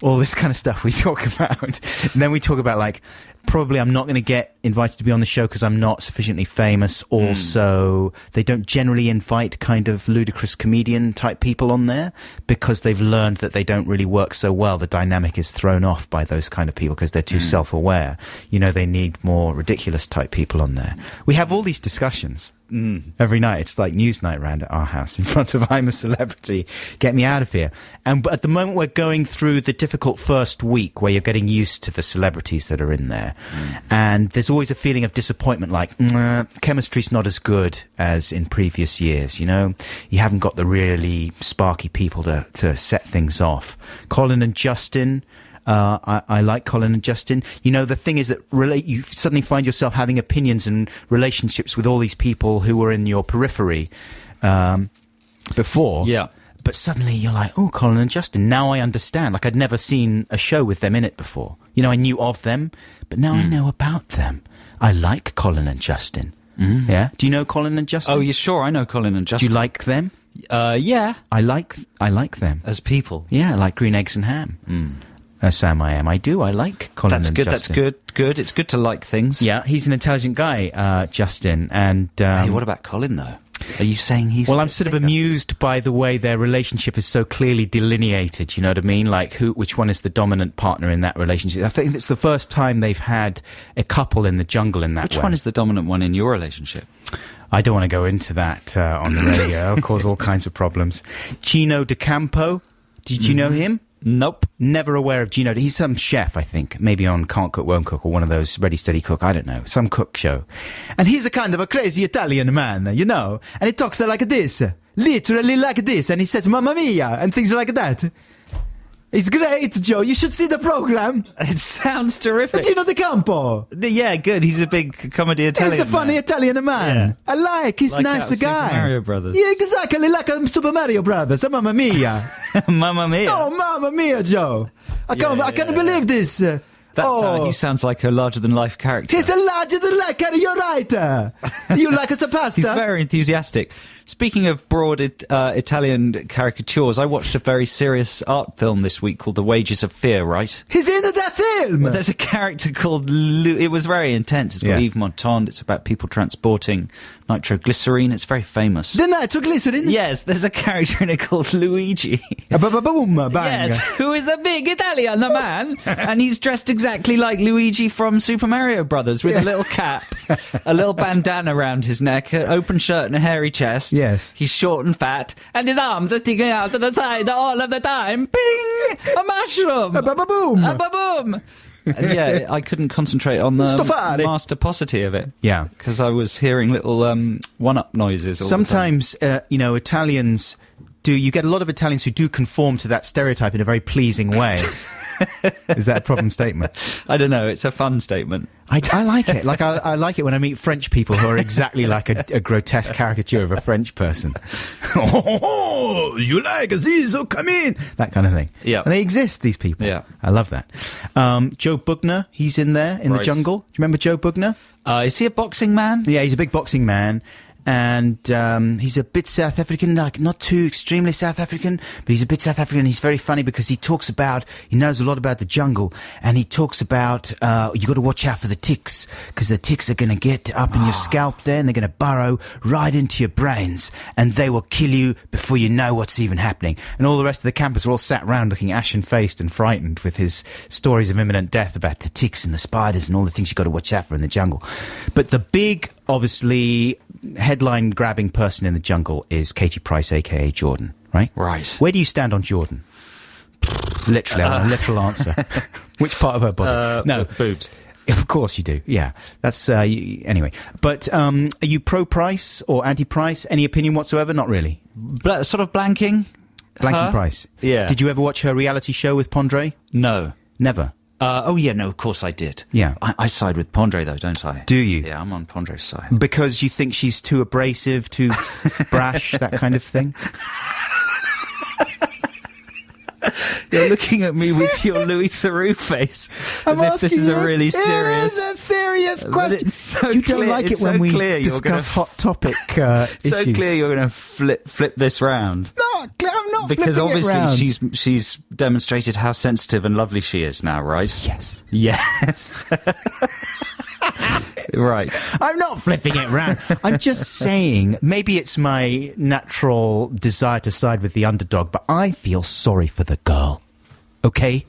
All this kind of stuff we talk about. And then we talk about like, probably I'm not going to get invited to be on the show because I'm not sufficiently famous. Also, they don't generally invite kind of ludicrous comedian type people on there because they've learned that they don't really work so well. The dynamic is thrown off by those kind of people because they're too self-aware. You know, they need more ridiculous type people on there. We have all these discussions every night. It's like news night round at our house in front of I'm a Celebrity, Get Me Out of Here. And at the moment we're going through the difficult first week where you're getting used to the celebrities that are in there. And there's always a feeling of disappointment, like chemistry's not as good as in previous years, you know? You haven't got the really sparky people to set things off. Colin and Justin, I like Colin and Justin. You know, the thing is that you suddenly find yourself having opinions and relationships with all these people who were in your periphery before. Yeah. But suddenly you're like, oh, Colin and Justin, now I understand. Like, I'd never seen a show with them in it before. You know, I knew of them, but now I know about them. I like Colin and Justin. Yeah? Do you know Colin and Justin? Oh, you sure? I know Colin and Do Justin. you like them? Yeah. I like them. As people. Yeah, I like green eggs and ham. Sam I am. I do. I like Colin That's and good. Justin. That's good. It's good to like things. Yeah, he's an intelligent guy, Justin. And Hey, what about Colin, though? Are you saying he's... well, I'm sort of amused by the way their relationship is so clearly delineated, you know what I mean? Like, which one is the dominant partner in that relationship? I think it's the first time they've had a couple in the jungle in that way. Which one is the dominant one in your relationship? I don't want to go into that on the radio. It'll cause all kinds of problems. Gino D'Acampo, did you know him? Nope. Never aware of Gino. He's some chef, I think. Maybe on Can't Cook, Won't Cook, or one of those Ready, Steady, Cook. I don't know. Some cook show. And he's a kind of a crazy Italian man, you know. And he talks like this. Literally like this. And he says, Mamma Mia, and things like that. It's great, Joe. You should see the program. It sounds terrific. Gino D'Acampo. Yeah, good. He's a big comedy Italian. He's a funny Italian man. Yeah. I like. He's Like nice out of guy. Super Mario Brothers. Yeah, exactly. Like Super Mario Brothers. Mamma Mia. Mamma Mia. Oh, Mamma Mia, Joe. I can't believe this. He sounds like a larger-than-life character. He's a larger-than-life character. You're right. You like us a pasta? He's very enthusiastic. Speaking of broad Italian caricatures, I watched a very serious art film this week called The Wages of Fear, right? He's in that film. Well, there's a character called it was very intense. It's got Yves Montand. It's about people transporting nitroglycerine. It's very famous. The nitroglycerin? Yes, there's a character in it called Luigi. Boom, bang. Yes, who is a big Italian man, and he's dressed exactly like Luigi from Super Mario Brothers with a little cap, a little bandana around his neck, an open shirt and a hairy chest. Yes. He's short and fat, and his arms are sticking out to the side all of the time. Ping! A mushroom! Boom! A ba-boom! And yeah, I couldn't concentrate on the master paucity of it. Yeah. Because I was hearing little one-up noises all Sometimes, Italians you get a lot of Italians who do conform to that stereotype in a very pleasing way. Is that a problem statement? I don't know. It's a fun statement. I like it. Like I like it when I meet French people who are exactly like a grotesque caricature of a French person. Oh, you like this? Oh, come in. That kind of thing. Yeah. And they exist, these people. Yeah. I love that. Joe Bugner, he's in there in the jungle. Do you remember Joe Bugner? Is he a boxing man? Yeah, he's a big boxing man. And he's a bit South African, like not too extremely South African, but he's a bit South African. He's very funny because he knows a lot about the jungle, and he talks about you got to watch out for the ticks, because the ticks are going to get up in your scalp there, and they're going to burrow right into your brains, and they will kill you before you know what's even happening. And all the rest of the campus are all sat round looking ashen-faced and frightened with his stories of imminent death about the ticks and the spiders and all the things you got to watch out for in the jungle. But the big, obviously, headline-grabbing person in the jungle is Katie Price, a.k.a. Jordan, right? Right. Where do you stand on Jordan? Literally, I want a literal answer. Which part of her body? No. Boobs. Of course you do, yeah. That's, anyway. But are you pro-Price or anti-Price? Any opinion whatsoever? Not really. Sort of blanking? Blanking Price? Yeah. Did you ever watch her reality show with Pondre? No. Never? Oh, yeah, no, of course I did. Yeah. I side with Pondre, though, don't I? Do you? Yeah, I'm on Pondre's side. Because you think she's too abrasive, too brash, that kind of thing? You're looking at me with your Louis Theroux face, as if this is a really serious... It is a serious question. It's so you don't clear, like it it's when so we clear discuss hot topic issues. So clear you're going to flip this round. No, I'm not because flipping it round. obviously she's demonstrated how sensitive and lovely she is now, right? Yes. Yes. Right. I'm not flipping it round. I'm just saying, maybe it's my natural desire to side with the underdog, but I feel sorry for the girl. Okay?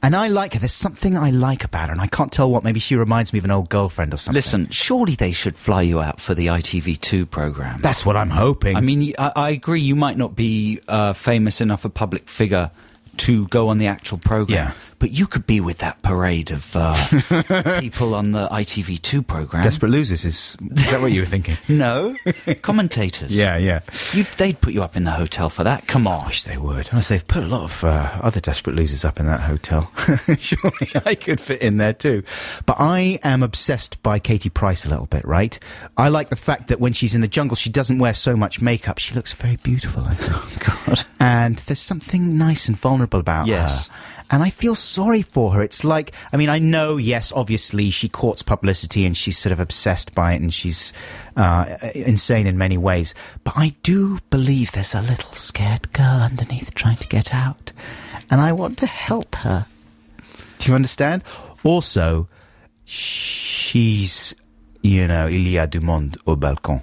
And I like her. There's something I like about her, and I can't tell what. Maybe she reminds me of an old girlfriend or something. Listen, surely they should fly you out for the ITV2 programme. That's what I'm hoping. I mean, I agree you might not be famous enough a public figure to go on the actual programme. Yeah. But you could be with that parade of people on the ITV2 programme. Desperate Losers, is that what you were thinking? No. Commentators. Yeah. They'd put you up in the hotel for that. Come on. I wish they would. Honestly, they've put a lot of other Desperate Losers up in that hotel. Surely I could fit in there too. But I am obsessed by Katie Price a little bit, right? I like the fact that when she's in the jungle, she doesn't wear so much makeup. She looks very beautiful, I think. Oh, God. And there's something nice and vulnerable about her. And I feel sorry for her. It's like, I mean, I know, yes, obviously she courts publicity and she's sort of obsessed by it and she's insane in many ways. But I do believe there's a little scared girl underneath trying to get out. And I want to help her. Do you understand? Also, she's, il y a du monde au balcon.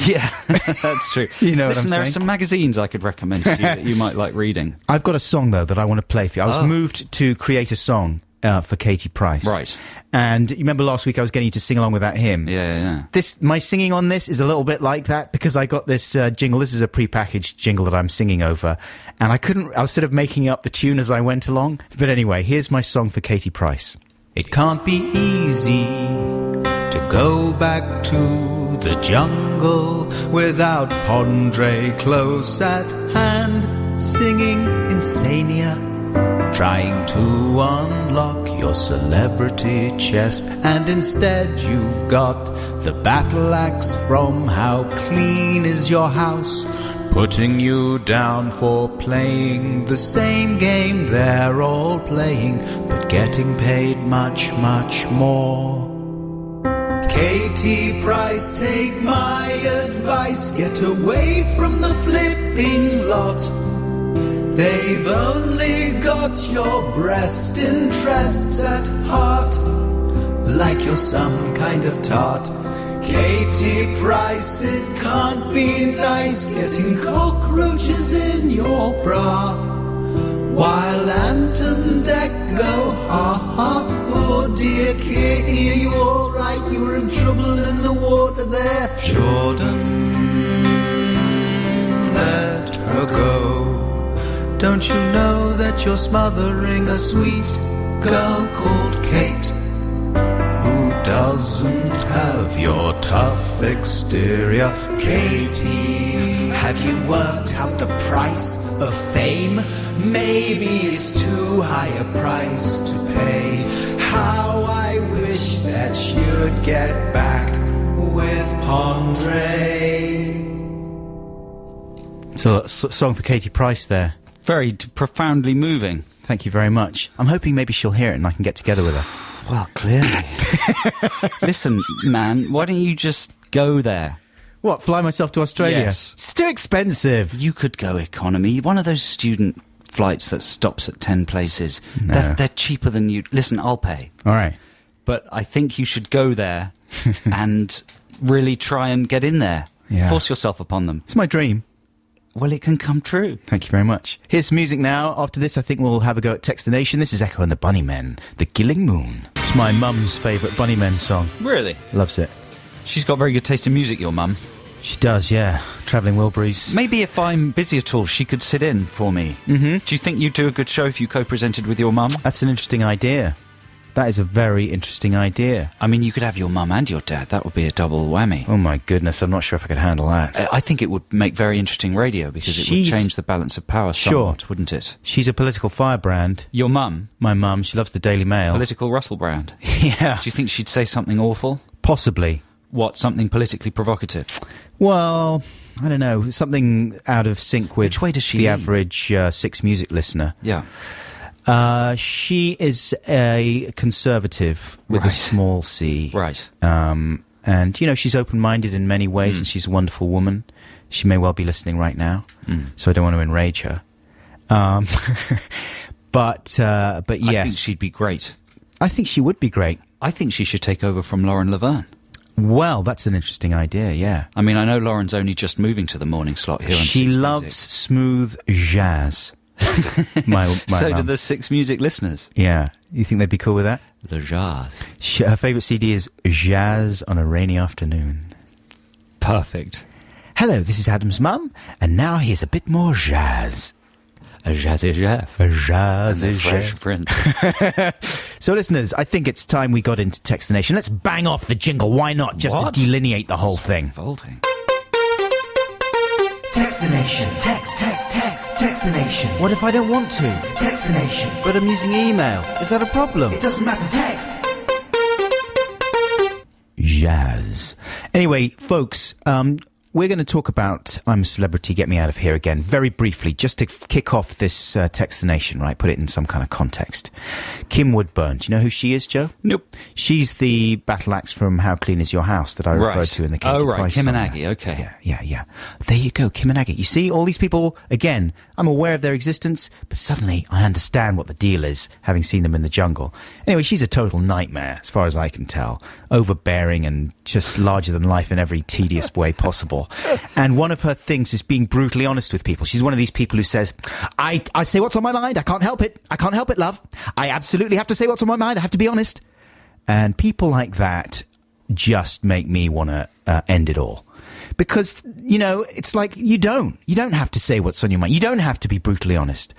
Yeah, that's true. You know what I'm Listen, there are saying? some magazines I could recommend to you that you might like reading. I've got a song, though, that I want to play for you. I was moved to create a song for Katie Price. Right. And you remember last week I was getting you to sing along with that hymn? Yeah. My singing on this is a little bit like that because I got this jingle. This is a prepackaged jingle that I'm singing over. And I was sort of making up the tune as I went along. But anyway, here's my song for Katie Price. It can't be easy to go back to the jungle without Pondre close at hand, singing Insania, trying to unlock your celebrity chest. And instead you've got the battle axe from How Clean Is Your House, putting you down for playing the same game they're all playing, but getting paid much, much more. Katie Price, take my advice, get away from the flipping lot. They've only got your breast interests at heart, like you're some kind of tart. Katie Price, it can't be nice getting cockroaches in your bra, while Ant and Dec go ha. Oh dear Katie, are you alright? You were in trouble in the water there. Jordan, let her go. Don't you know that you're smothering a sweet girl called Kate, who doesn't have your tough exterior? Katie, have you worked out the price of fame? Maybe it's too high a price to pay. How I wish that you'd get back with Andre. So, song for Katie Price there. Very profoundly moving. Thank you very much. I'm hoping maybe she'll hear it and I can get together with her. Well, clearly. Listen, man, why don't you just go there? What, fly myself to Australia? Yes. It's too expensive. You could go economy. One of those student flights that stops at 10 places. No. They're cheaper than you... Listen, I'll pay. All right. But I think you should go there and really try and get in there. Yeah. Force yourself upon them. It's my dream. Well, it can come true. Thank you very much. Here's some music now. After this, I think we'll have a go at Textination. This is Echo and the Bunnymen, The Killing Moon. It's my mum's favourite Bunnymen song. Really? Loves it. She's got very good taste in music, your mum. She does, yeah. Travelling Wilburys. Maybe if I'm busy at all, she could sit in for me. Mm-hmm. Do you think you'd do a good show if you co-presented with your mum? That's an interesting idea. That is a very interesting idea. I mean, you could have your mum and your dad. That would be a double whammy. Oh my goodness, I'm not sure if I could handle that. I think it would make very interesting radio because it would change the balance of power somewhat, wouldn't it? She's a political firebrand. Your mum? My mum, she loves the Daily Mail. Political Russell Brand? Yeah. Do you think she'd say something awful? Possibly. What, something politically provocative? Well, I don't know, something out of sync with Which way does she the lean? average Six Music listener. Yeah. She is a conservative with a Right. small c. Right. And, you know, she's open-minded in many ways and she's a wonderful woman. She may well be listening right now, so I don't want to enrage her. But yes. I think she'd be great. I think she would be great. I think she should take over from Lauren Laverne. Well, that's an interesting idea, yeah. I mean, I know Lauren's only just moving to the morning slot here on She Six loves Music. smooth jazz. my So do mum. the Six Music listeners. Yeah. You think they'd be cool with that? The jazz. Her favourite CD is Jazz on a Rainy Afternoon. Perfect. Hello, this is Adam's mum, and now here's a bit more jazz. A jazzy chef. A And jazzy the Fresh jazz. Prince. So, listeners, I think it's time we got into Textination. Let's bang off the jingle. Why not? Just What? to delineate the whole thing. Vaulting. Textination, Textination. What if I don't want to? Textination. But I'm using email. Is that a problem? It doesn't matter, text. Jazz. Anyway, folks, we're going to talk about I'm a Celebrity, Get Me Out of Here again, very briefly, just to kick off this Textination, right? Put it in some kind of context. Kim Woodburn, do you know who she is, Joe? Nope. She's the battle axe from How Clean Is Your House that I referred Right. to in the Katie Oh, right. Price Kim and song Aggie, there. okay. Yeah. There you go, Kim and Aggie. You see, all these people, again, I'm aware of their existence, but suddenly I understand what the deal is, having seen them in the jungle. Anyway, she's a total nightmare, as far as I can tell. Overbearing and just larger than life in every tedious way possible. And one of her things is being brutally honest with people. She's one of these people who says, I say what's on my mind. I can't help it. I can't help it, love. I absolutely have to say what's on my mind. I have to be honest. And people like that just make me want to end it all. Because, you know, it's like you don't have to say what's on your mind. You don't have to be brutally honest.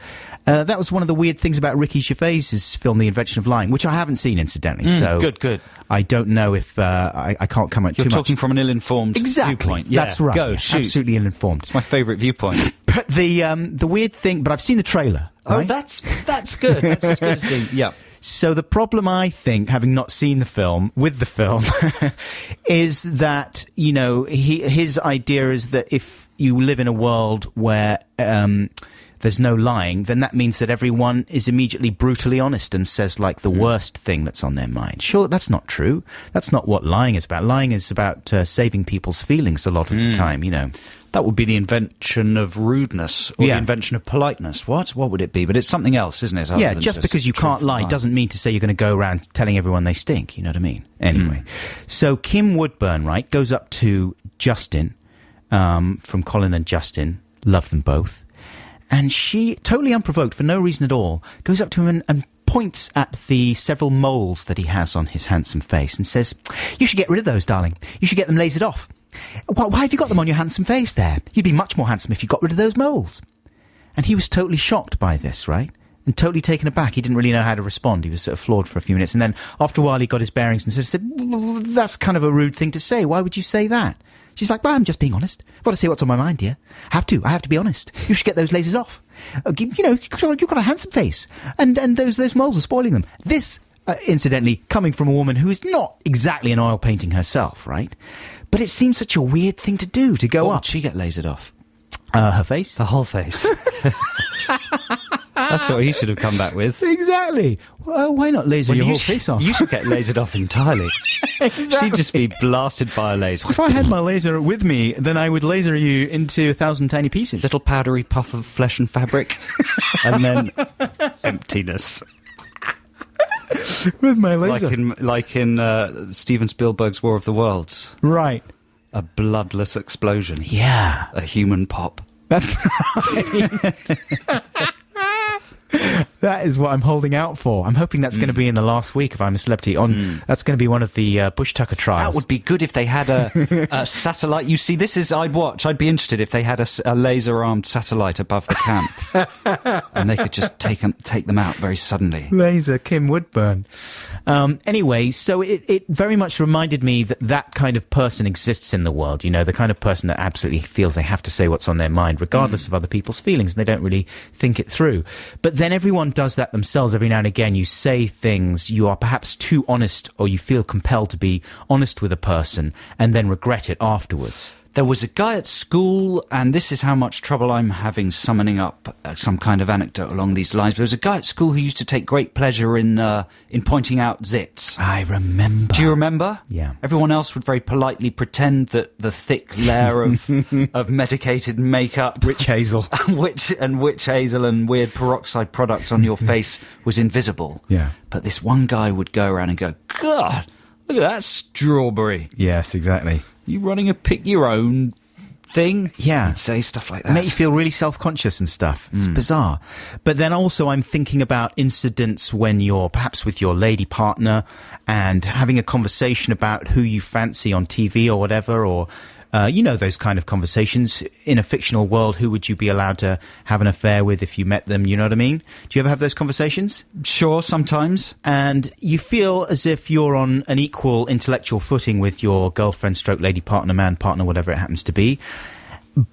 That was one of the weird things about Ricky Gervais's film, The Invention of Lying, which I haven't seen, incidentally. So Good. I don't know if I can't come out You're too talking much. from an ill-informed viewpoint. Yeah, That's right. Go, Yeah, shoot. absolutely ill-informed. It's my favourite viewpoint. But the weird thing, but I've seen the trailer. Oh, right? that's good. That's as good as see. Yeah. So the problem, I think, having not seen the film, with the film, is that, you know, his idea is that if you live in a world where there's no lying, then that means that everyone is immediately brutally honest and says, like, the worst thing that's on their mind. Sure, that's not true. That's not what lying is about. Lying is about saving people's feelings a lot of the time, you know. That would be the invention of rudeness or Yeah. the invention of politeness. What would it be? But it's something else, isn't it? other Yeah, than just because you can't truth lie and doesn't mean to say you're going to go around telling everyone they stink. You know what I mean? Anyway, so Kim Woodburn, right, goes up to Justin from Colin and Justin. Love them both. And she, totally unprovoked, for no reason at all, goes up to him and points at the several moles that he has on his handsome face and says, "You should get rid of those, darling. You should get them lasered off. Why have you got them on your handsome face there? You'd be much more handsome if you got rid of those moles." And he was totally shocked by this, right? And totally taken aback. He didn't really know how to respond. He was sort of floored for a few minutes. And then after a while, he got his bearings and sort of said, "Well, that's kind of a rude thing to say. Why would you say that?" She's like, "Well, I'm just being honest. I've got to say what's on my mind, dear. I have to be honest. You should get those lasers off. You know, you've got a handsome face, and those moles are spoiling them. This, incidentally, coming from a woman who is not exactly an oil painting herself, right? But it seems such a weird thing to do, to go What up. would she get lasered off? Her face? The whole face. That's what he should have come back with. Exactly. Well, why not laser your whole face off? You should get lasered off entirely. Exactly. She'd just be blasted by a laser. If I had my laser with me, then I would laser you into 1,000 tiny pieces. Little powdery puff of flesh and fabric, and then emptiness. With my laser. Like in Steven Spielberg's War of the Worlds. Right. A bloodless explosion. Yeah. A human pop. That's right. That is what I'm holding out for. I'm hoping that's going to be in the last week if I'm a celebrity. That's going to be one of the Bush Tucker trials. That would be good if they had a satellite. You see, this is I'd watch. I'd be interested if they had a laser-armed satellite above the camp, and they could just take them out very suddenly. Laser Kim Woodburn. Anyway, so it very much reminded me that kind of person exists in the world. You know, the kind of person that absolutely feels they have to say what's on their mind, regardless of other people's feelings, and they don't really think it through. But then everyone does that themselves every now and again. You say things, you are perhaps too honest, or you feel compelled to be honest with a person, and then regret it afterwards. There was a guy at school, and this is how much trouble I'm having summoning up some kind of anecdote along these lines. There was a guy at school who used to take great pleasure in pointing out zits. I remember. Do you remember? Yeah. Everyone else would very politely pretend that the thick layer of medicated makeup, Witch hazel, witch hazel and weird peroxide products on your face was invisible. Yeah. But this one guy would go around and go, God, look at that strawberry. Yes, exactly. You running a pick your own thing? Yeah. He'd say stuff like that. Make you feel really self-conscious and stuff. It's bizarre. But then also I'm thinking about incidents when you're perhaps with your lady partner and having a conversation about who you fancy on TV or whatever, or you know, those kind of conversations. In a fictional world, who would you be allowed to have an affair with if you met them? You know what I mean? Do you ever have those conversations? Sure, sometimes. And you feel as if you're on an equal intellectual footing with your girlfriend, stroke, lady partner, man partner, whatever it happens to be.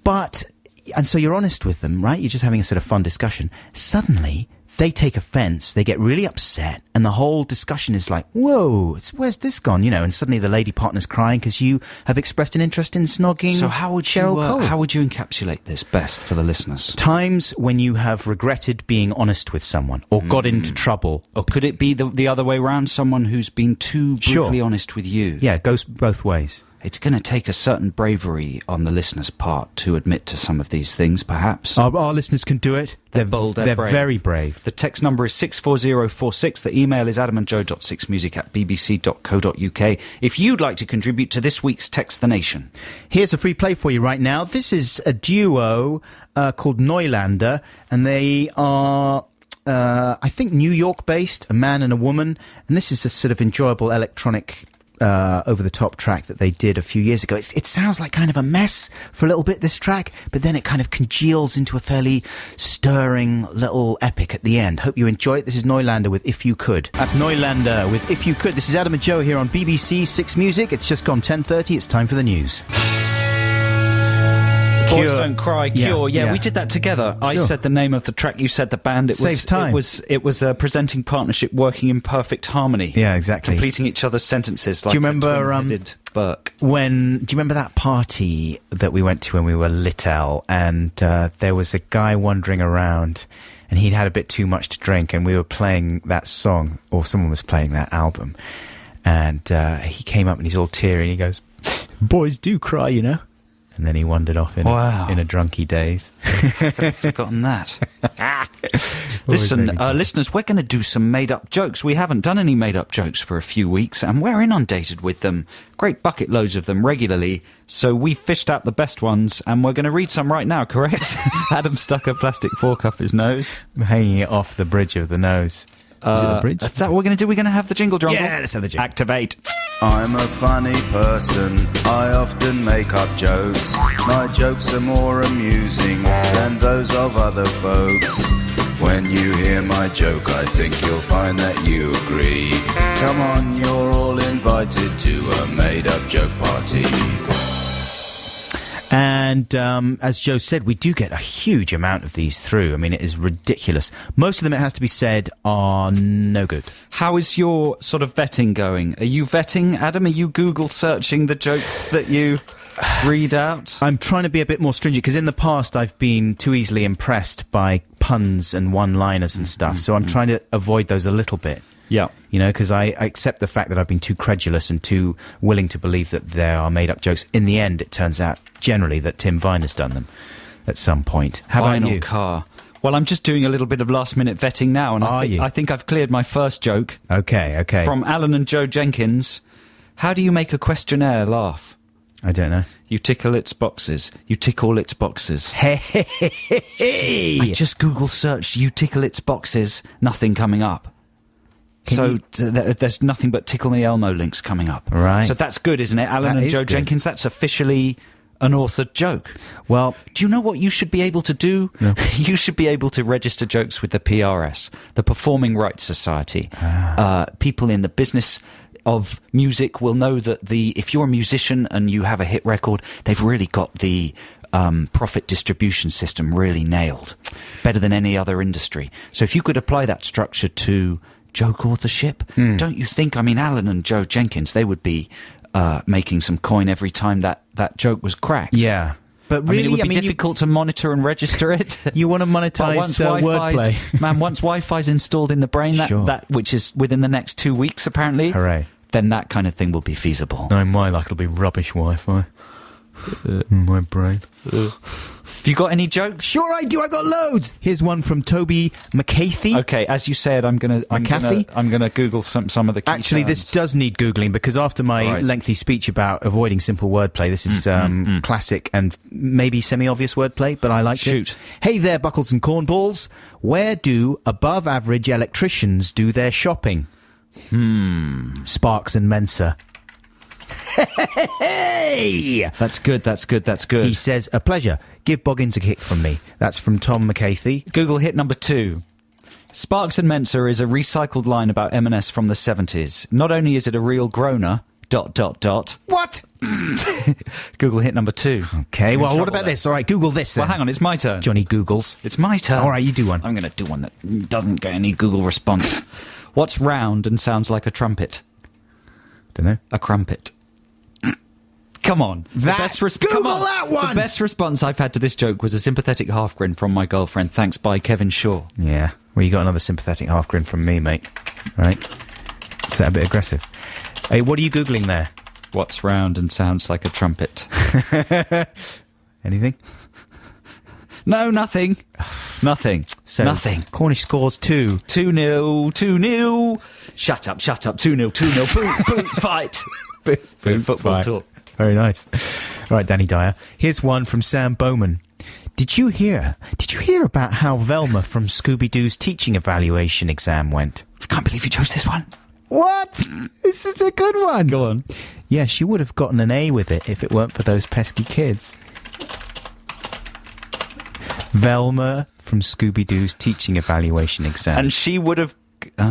And so you're honest with them, right? You're just having a sort of fun discussion. Suddenly, they take offence, they get really upset, and the whole discussion is like, whoa, where's this gone? You know, and suddenly the lady partner's crying because you have expressed an interest in snogging. So how would Cheryl Cole. How would you encapsulate this best for the listeners? Times when you have regretted being honest with someone or got into trouble. Or could it be the other way around? Someone who's been too brutally honest with you? Yeah, it goes both ways. It's going to take a certain bravery on the listener's part to admit to some of these things, perhaps. Our listeners can do it. They're bold, they're brave. Very brave. The text number is 64046. The email is adamandjoe.6music@bbc.co.uk. If you'd like to contribute to this week's Textination. Here's a free play for you right now. This is a duo called Neulander, and they are... I think New York-based, a man and a woman, and this is a sort of enjoyable electronic over-the-top track that they did a few years ago. It sounds like kind of a mess for a little bit, this track, but then it kind of congeals into a fairly stirring little epic at the end. Hope you enjoy it. This is Neulander with If You Could. That's Neulander with If You Could. This is Adam and Joe here on BBC 6 Music. It's just gone 10:30. It's time for the news. Boys Don't Cry, Cure. Yeah, yeah. we did that together. Sure. I said the name of the track, you said the band. It Saves time. It was a presenting partnership working in perfect harmony. Yeah, exactly. Completing each other's sentences like do you remember, a twin-headed Burke. Do you remember that party that we went to when we were little, and there was a guy wandering around and he'd had a bit too much to drink, and we were playing that song, or someone was playing that album, and he came up and he's all teary and he goes, "Boys do cry, you know." And then he wandered off in a drunky daze. I've forgotten that. Listen, listeners, we're going to do some made-up jokes. We haven't done any made-up jokes for a few weeks, and we're inundated with them. Great bucket loads of them regularly. So we fished out the best ones, and we're going to read some right now, correct? Adam stuck a plastic fork up his nose. Hanging it off the bridge of the nose. Is it the bridge? Is that what we're going to do? We're going to have the jingle drum. Yeah, let's have the jingle. Activate. I'm a funny person, I often make up jokes. My jokes are more amusing than those of other folks. When you hear my joke, I think you'll find that you agree. Come on, you're all invited to a made-up joke party. And as Joe said, we do get a huge amount of these through. I mean, it is ridiculous. Most of them, it has to be said, are no good. How is your sort of vetting going? Are you vetting, Adam? Are you Google searching the jokes that you read out? I'm trying to be a bit more stringent, because in the past I've been too easily impressed by puns and one-liners and stuff, so I'm trying to avoid those a little bit. Yeah. You know, because I accept the fact that I've been too credulous and too willing to believe that there are made-up jokes. In the end, it turns out, generally, that Tim Vine has done them at some point. How about you? Car. Well, I'm just doing a little bit of last-minute vetting now, and I think I've cleared my first joke. Okay. From Alan and Joe Jenkins. How do you make a questionnaire laugh? I don't know. You tickle its boxes. You tick all its boxes. Hey! I just Google searched you tickle its boxes. Nothing coming up. There's nothing but Tickle Me Elmo links coming up. Right. So that's good, isn't it? Alan and Joe Jenkins, that's officially an authored joke. Well, do you know what you should be able to do? No. You should be able to register jokes with the PRS, the Performing Rights Society. People in the business of music will know that if you're a musician and you have a hit record, they've really got the profit distribution system really nailed, better than any other industry. So if you could apply that structure to joke authorship, don't you think? I mean, Alan and Joe Jenkins, they would be making some coin every time that joke was cracked. Yeah. But really, it would be difficult to monitor and register it. You want to monetize wordplay. Man, once Wi-Fi's installed in the brain, that which is within the next 2 weeks, apparently, hooray, then that kind of thing will be feasible. No, my luck, it'll be rubbish Wi-Fi. My brain. Have you got any jokes? Sure I do, I've got loads. Here's one from Toby McCarthy. Okay, as you said, I'm gonna Google some of the key Actually, terms. this does need Googling, because after my lengthy speech about avoiding simple wordplay, this is classic and maybe semi-obvious wordplay, but I liked it. Hey there, Buckles and Cornballs. Where do above-average electricians do their shopping? Sparks and Mensa. Hey! That's good. He says, a pleasure. Give Boggins a kick from me. That's from Tom McCarthy. Google hit number 2. Sparks and Mensa is a recycled line about M&S from the 70s. Not only is it a real groaner, ... What? Google hit number 2. Okay, well, what about this? All right, Google this then. Well, hang on, it's my turn. Johnny Googles. It's my turn. All right, you do one. I'm going to do one that doesn't get any Google response. What's round and sounds like a trumpet? Don't know. A crumpet. Come on. Google that one! The best response I've had to this joke was a sympathetic half grin from my girlfriend. Thanks, by Kevin Shaw. Yeah. Well, you got another sympathetic half grin from me, mate. Right? Is that a bit aggressive? Hey, what are you Googling there? What's round and sounds like a trumpet? Anything? No, nothing. Nothing. So, nothing. Cornish scores 2. 2-0, 2-0. Shut up. 2-0, 2-0. Boot, fight. Boot, football fight. talk. Very nice. All right, Danny Dyer. Here's one from Sam Bowman. Did you hear about how Velma from Scooby-Doo's teaching evaluation exam went? I can't believe you chose this one. What? This is a good one. Go on. Yeah, she would have gotten an A with it if it weren't for those pesky kids. Velma from Scooby-Doo's teaching evaluation exam. And she would have...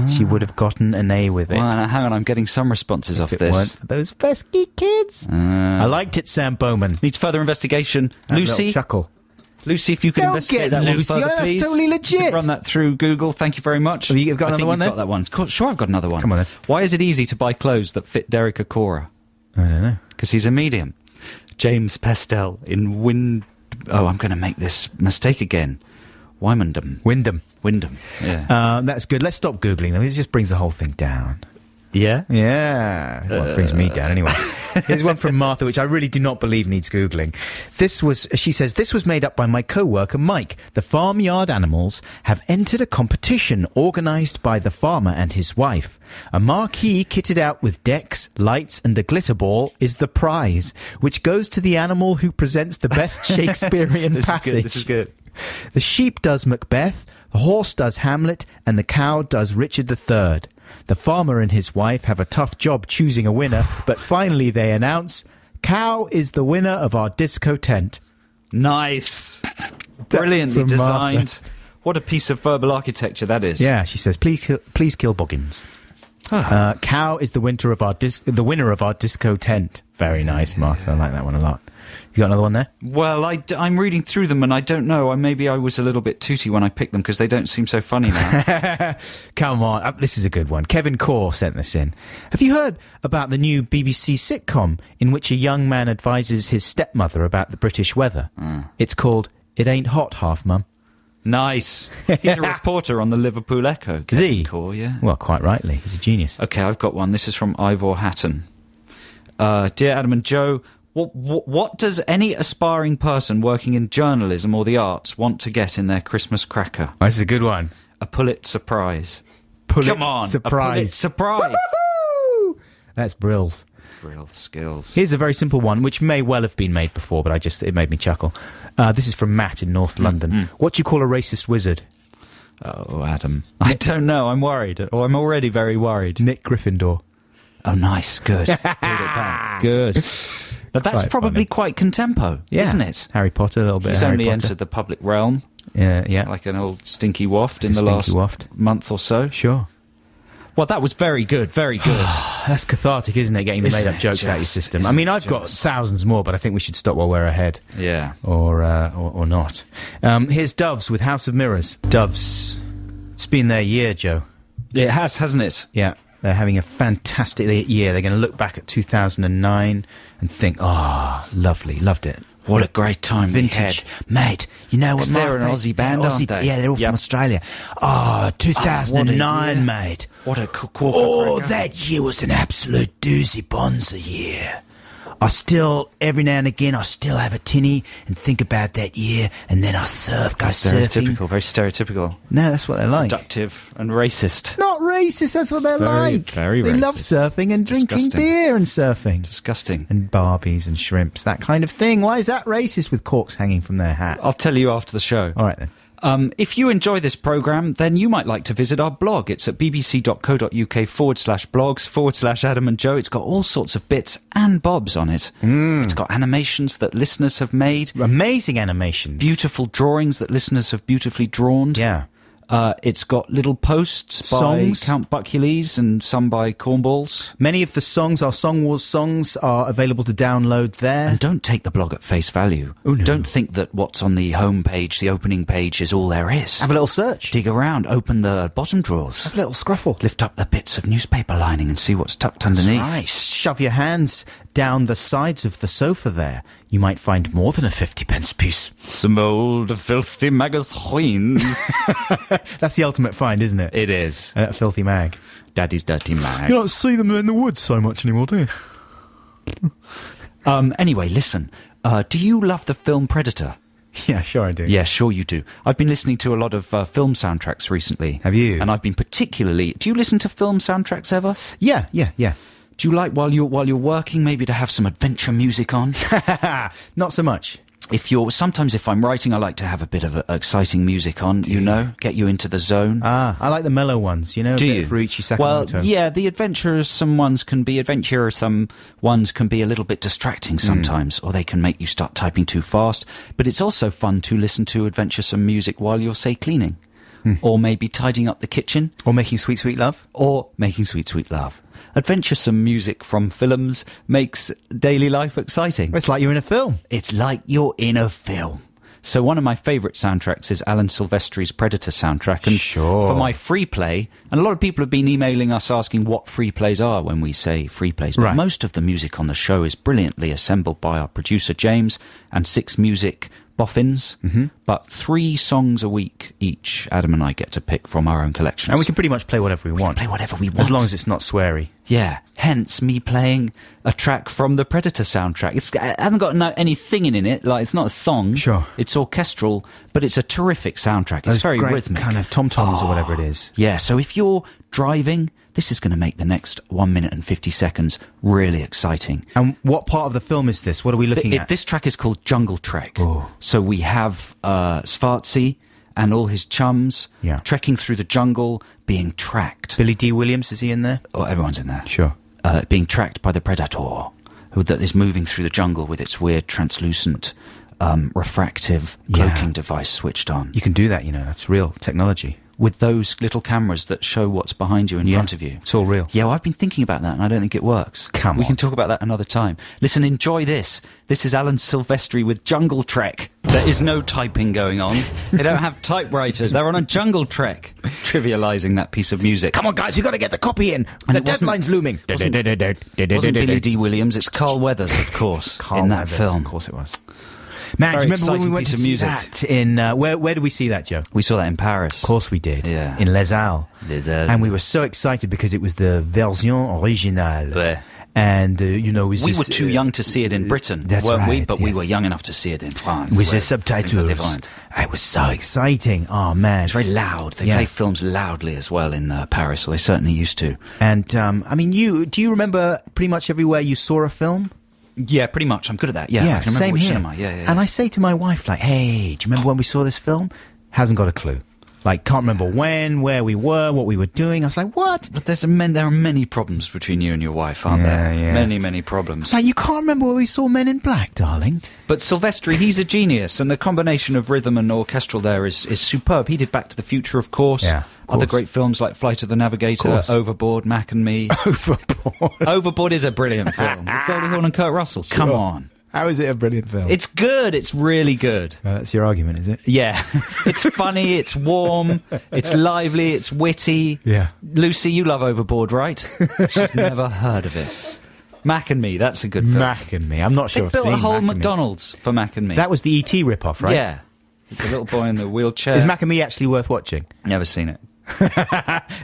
She would have gotten an A with it. Well, now, hang on, I'm getting some responses off if this. It weren't for those pesky kids. I liked it, Sam Bowman. Needs further investigation. That Lucy? Chuckle. Lucy, if you could investigate that Lucy. one further, That's please. totally legit. You could run that through Google. Thank you very much. Have you got another one there? Got that one. Sure, I've got another one. Come on then. Why is it easy to buy clothes that fit Derek Acora? I don't know. Because he's a medium. James Pestel in Oh, I'm going to make this mistake again. Wyndham. Yeah. That's good. Let's stop Googling them. It just brings the whole thing down. Yeah? Yeah. Well, it brings me down anyway. Here's one from Martha, which I really do not believe needs Googling. She says, this was made up by my co-worker Mike. The farmyard animals have entered a competition organised by the farmer and his wife. A marquee kitted out with decks, lights and a glitter ball is the prize, which goes to the animal who presents the best Shakespearean passage. This is good. The sheep does Macbeth, the horse does Hamlet, and the cow does Richard III. The farmer and his wife have a tough job choosing a winner, but finally they announce, cow is the winner of our disco tent. Nice. Brilliantly designed. What a piece of verbal architecture that is. Yeah, she says, please kill Boggins. Cow is the winner of our disco tent. Very nice, Martha. I like that one a lot. You got another one there? Well, I'm reading through them and I don't know. Maybe I was a little bit tooty when I picked them because they don't seem so funny now. Come on. This is a good one. Kevin Core sent this in. Have you heard about the new BBC sitcom in which a young man advises his stepmother about the British weather? It's called It Ain't Hot, Half Mum. Nice. He's a reporter on the Liverpool Echo. Is he? Core, yeah. Well, quite rightly. He's a genius. Okay, I've got one. This is from Ivor Hatton. Dear Adam and Joe, what does any aspiring person working in journalism or the arts want to get in their Christmas cracker? That's a good one. A Pulitzer Prize. Come on, surprise. a Pulitzer Prize. That's brills. Brill skills. Here's a very simple one, which may well have been made before, but it made me chuckle. This is from Matt in North London. What do you call a racist wizard? Oh, Adam. I don't know. I'm worried. Or I'm already very worried. Nick Gryffindor. Oh, nice. Good. Pulled it back. Good. Now, that's Quite probably funny. quite contempo, isn't it? Harry Potter, a little bit. He's of Harry only Potter. entered the public realm, Yeah. like an old stinky waft in the Stinky last waft. month or so. Sure. Well, that was very good, very good. That's cathartic, isn't it? Getting the Isn't made-up it jokes out of your just? system. Isn't I mean, it I've got just? thousands more, but I think we should stop while we're ahead. Yeah. Or not. Here's Doves with House of Mirrors. Doves. It's been their year, Joe. It has, hasn't it? Yeah. They're having a fantastic year. They're going to look back at 2009 and think, lovely, loved it. What a great time. Vintage. Mate, you know what? 'Cause they're an Aussie band, aren't they? Yeah, they're all Yep. from Australia. 2009, year. mate. What a corporate cracker. That year was an absolute doozy bonza year. I still, every now and again, I still have a tinny and think about that year, and then I go surfing. Stereotypical, very stereotypical. No, that's what they're like. Reductive and racist. Not racist, that's what they're Very, like. very They love racist. surfing and drinking Disgusting. beer and surfing. Disgusting. And Barbies and shrimps, that kind of thing. Why is that racist with corks hanging from their hat? I'll tell you after the show. All right, then. If you enjoy this programme, then you might like to visit our blog. It's at bbc.co.uk/blogs/Adam and Joe. It's got all sorts of bits and bobs on it. It's got animations that listeners have made, Amazing animations. beautiful drawings that listeners have beautifully drawn. Yeah. It's got little posts by Songs. Count Buckules and some by Cornballs. Many of the songs, our Song Wars songs, are available to download there. And don't take the blog at face value. Oh, no. Don't think that what's on the home page, the opening page, is all there is. Have a little search. Dig around, open the bottom drawers. Have a little scruffle. Lift up the bits of newspaper lining and see what's tucked underneath. Right. Shove your hands down the sides of the sofa there. You might find more than a 50p piece. Some old filthy magazines. That's the ultimate find, isn't it? It is. That filthy mag. Daddy's dirty mag. You don't see them in the woods so much anymore, do you? Anyway, listen. Do you love the film Predator? Yeah, sure I do. Yeah, sure you do. I've been listening to a lot of film soundtracks recently. Have you? And I've been particularly... Do you listen to film soundtracks ever? Yeah. Do you like, while you're working, maybe to have some adventure music on? Not so much. Sometimes if I'm writing, I like to have a bit of exciting music on, get you into the zone. I like the mellow ones, a Do bit you? of Ryuichi Sakamoto. Well, yeah, the adventuresome ones can be a little bit distracting sometimes, or they can make you start typing too fast. But it's also fun to listen to adventuresome music while you're, say, cleaning, or maybe tidying up the kitchen, Or making sweet, sweet love. or making sweet, sweet love. Adventuresome music from films makes daily life exciting. It's like you're in a film. It's like you're in a film. So one of my favourite soundtracks is Alan Silvestri's Predator soundtrack. And Sure. for my free play, and a lot of people have been emailing us asking what free plays are when we say free plays. But Right. most of the music on the show is brilliantly assembled by our producer James and 6 music boffins. But 3 songs a week each, Adam and I get to pick from our own collections. And we can pretty much play whatever we want. play whatever we want. As long as it's not sweary. Yeah, hence me playing a track from the Predator soundtrack. It hasn't got any singing in it, like it's not a song. Sure. It's orchestral, but it's a terrific soundtrack. It's Those very great rhythmic. kind of tom-toms or whatever it is. Yeah, so if you're driving, this is going to make the next 1 minute and 50 seconds really exciting. And what part of the film is this? What are we looking at? This track is called Jungle Trek. Oh. So we have Svartzy and all his chums trekking through the jungle, being tracked. Billy D. Williams, is he in there? Oh, everyone's in there. Sure. Being tracked by the Predator, that is moving through the jungle with its weird translucent refractive cloaking device switched on. You can do that, that's real technology. with those little cameras that show what's behind you in front of you. It's all real. Yeah, well, I've been thinking about that, and I don't think it works. Come We on. can talk about that another time. Listen, enjoy this. This is Alan Silvestri with Jungle Trek. There is no typing going on. They don't have typewriters. They're on a jungle trek. Trivialising that piece of music. Come on, guys, we've got to get the copy in. And The it wasn't- deadline's looming. Wasn't Billy D. Williams, it's Carl Weathers, of course, in that film. Of course it was. Man, Very do you remember when we exciting went to piece of see music. that in... where did we see that, Joe? We saw that in Paris. Of course we did. Yeah. In Les Halles. Les Halles. And we were so excited because it was the version originale. Yeah. And, you know... We were too young to see it in Britain, That's weren't we? right, But we yes. were young enough to see it in France. With the where things are subtitles. different. It was so exciting. Oh, man. It's very loud. They Yeah. play films loudly as well in Paris, or they certainly used to. And, I mean, do you remember pretty much everywhere you saw a film? Yeah, pretty much. I'm good at that. Yeah, I can remember same which here. cinema. Yeah. And I say to my wife, like, hey, do you remember when we saw this film? Hasn't got a clue. Like, can't remember when, where we were, what we were doing. I was like, what? But there are many problems between you and your wife, aren't there? Yeah. Many, many problems. Like, you can't remember where we saw Men in Black, darling. But Silvestri, he's a genius, and the combination of rhythm and orchestral there is superb. He did Back to the Future, of course. Yeah, of Other course. great films like Flight of the Navigator, course. Overboard, Mac and Me. Overboard. Overboard is a brilliant film. With Goldie Hawn and Kurt Russell. Come Sure. on. How is it a brilliant film? It's good. It's really good. That's your argument, is it? Yeah. It's funny, it's warm, it's lively, it's witty. Yeah. Lucy, you love Overboard, right? She's never heard of it. Mac and Me, that's a good film. Mac and Me. I'm not They sure I've built seen a whole Mac and Me. McDonald's for Mac and Me. That was the E.T. rip-off, right? Yeah. It's a little boy in the wheelchair. Is Mac and Me actually worth watching? Never seen it.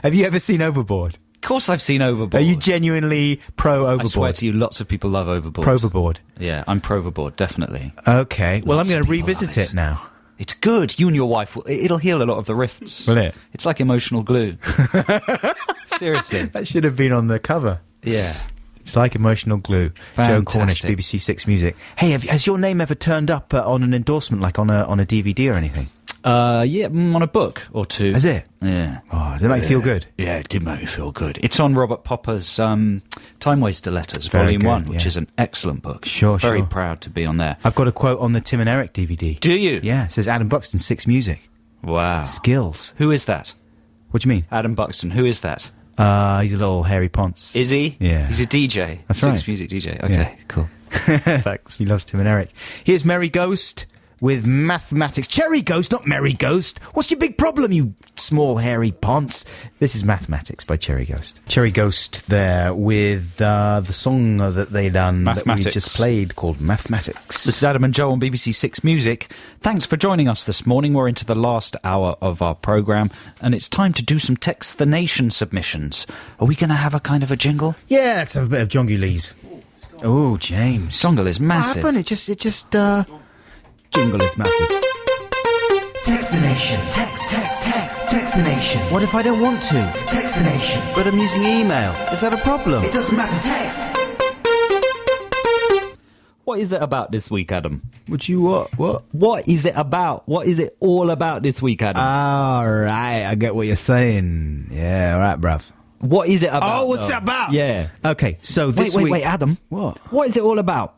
Have you ever seen Overboard? Of course I've seen Overboard. Are you genuinely pro-Overboard? I swear to you, lots of people love Overboard. Pro-Overboard. Yeah, I'm pro-Overboard, definitely. Okay. Well, Lots I'm going of to people revisit love it. it now. It's good. You and your wife, it'll heal a lot of the rifts. Will it? It's like emotional glue. Seriously. That should have been on the cover. Yeah. It's like emotional glue. Joan Cornish, Fantastic. BBC Six Music. Hey, has your name ever turned up on an endorsement, like on a DVD or anything? Yeah, on a book or two. Has it? Yeah. Oh, does it make you feel good? Yeah, it did make me feel good. It's on Robert Popper's Time Waster Letters, Very Volume good, 1, which yeah. is an excellent book. Sure. Very proud to be on there. I've got a quote on the Tim and Eric DVD. Do you? Yeah, it says Adam Buxton, Six Music. Wow. Skills. Who is that? What do you mean? Adam Buxton. Who is that? He's a little hairy ponce. Is he? Yeah. He's a DJ. That's Six right. Music DJ. Okay, Yeah. cool. Thanks. He loves Tim and Eric. Here's Merry Ghost with Mathematics. Cherry Ghost, not Merry Ghost. What's your big problem, you small hairy ponce? This is Mathematics by Cherry Ghost. Cherry Ghost there with the song that they done that we Mathematics. just played called Mathematics. This is Adam and Joe on BBC Six Music. Thanks for joining us this morning. We're into the last hour of our programme, and it's time to do some Textination submissions. Are we going to have a kind of a jingle? Yeah, let's have a bit of Jongy Lee's. Oh, James. Jungle is massive. What happened? It just, Jingle is massive. Textination. Textination. What if I don't want to? Textination. But I'm using email. Is that a problem? It doesn't matter, text. What is it about this week, Adam? Would you what? What is it about? What is it all about this week, Adam? All right, I get what you're saying. Yeah, all right, bruv. What is it about? Oh, what's though? that about? Yeah. Okay, so this week... Wait, Adam. What? What is it all about?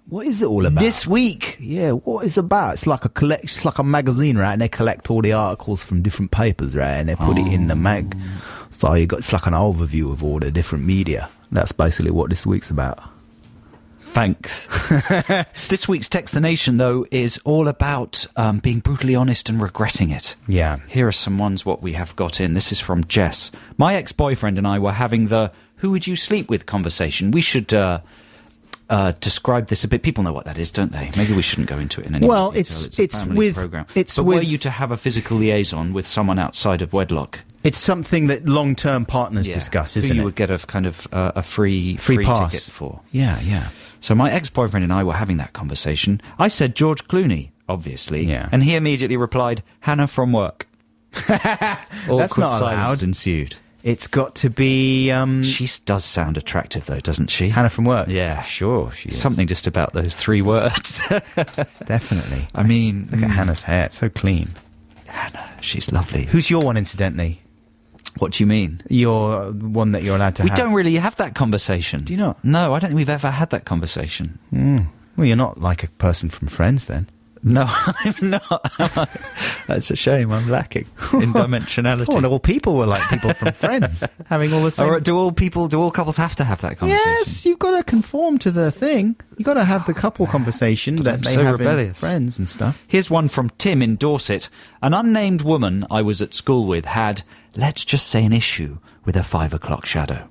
What is it all about? This week. Yeah, what is it about? It's like it's like a magazine, right? And they collect all the articles from different papers, right? And they put it in the mag. So it's like an overview of all the different media. That's basically what this week's about. Thanks. This week's Textination, though, is all about being brutally honest and regretting it. Yeah. Here are some ones what we have got in. This is from Jess. My ex-boyfriend and I were having the who would you sleep with conversation. We should describe this a bit. People know what that is, don't they? Maybe we shouldn't go into it in any Well, detail. it's a family with- program. it's but with- were you to have a physical liaison with someone outside of wedlock? It's something that long-term partners discuss, isn't who you it? would get a kind of a free pass ticket for. Yeah, yeah. So my ex-boyfriend and I were having that conversation. I said George Clooney, obviously. Yeah. And he immediately replied, Hannah from work. Awkward That's not silence allowed. ensued. It's got to be She does sound attractive, though, doesn't she? Hannah from work. Yeah. Sure, she is. Something just about those three words. Definitely. I mean, Look at Hannah's hair. It's so clean. Hannah, she's lovely. Who's your one, incidentally? What do you mean? Your one that you're allowed to We have? don't really have that conversation. Do you not? No, I don't think we've ever had that conversation. Well, you're not like a person from Friends, then. No, I'm not. That's a shame. I'm lacking in dimensionality. Oh, all people were like people from Friends, having all the same... Or do all couples have to have that conversation? Yes, you've got to conform to the thing. You've got to have the couple conversation that they have in Friends and stuff. Here's one from Tim in Dorset. An unnamed woman I was at school with had, let's just say, an issue with her 5 o'clock shadow.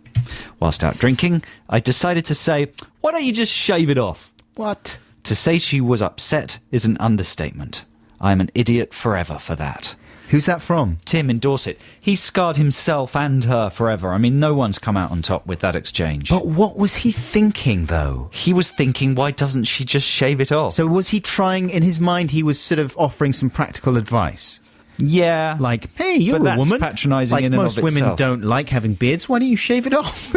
Whilst out drinking, I decided to say, why don't you just shave it off? What? To say she was upset is an understatement. I'm an idiot forever for that. Who's that from? Tim in Dorset. He's scarred himself and her forever. I mean, no one's come out on top with that exchange. But what was he thinking, though? He was thinking, why doesn't she just shave it off? So was he trying, in his mind, he was sort of offering some practical advice? Yeah. Like, hey, you're but a woman. That's patronising like in and most of women itself. don't like having beards. Why don't you shave it off?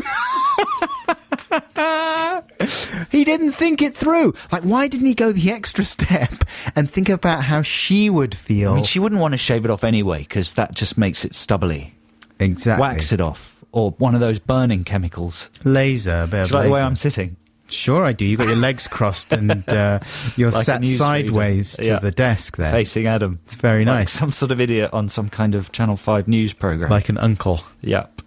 He didn't think it through. Like, why didn't he go the extra step and think about how she would feel? I mean, she wouldn't want to shave it off anyway, because that just makes it stubbly. Exactly. Wax it off. Or one of those burning chemicals. Laser. Do you like the way I'm sitting? Sure I do. You've got your legs crossed and you're like sat sideways to the desk there. Facing Adam. It's very like nice. Some sort of idiot on some kind of Channel 5 news programme. Like an uncle. Yep.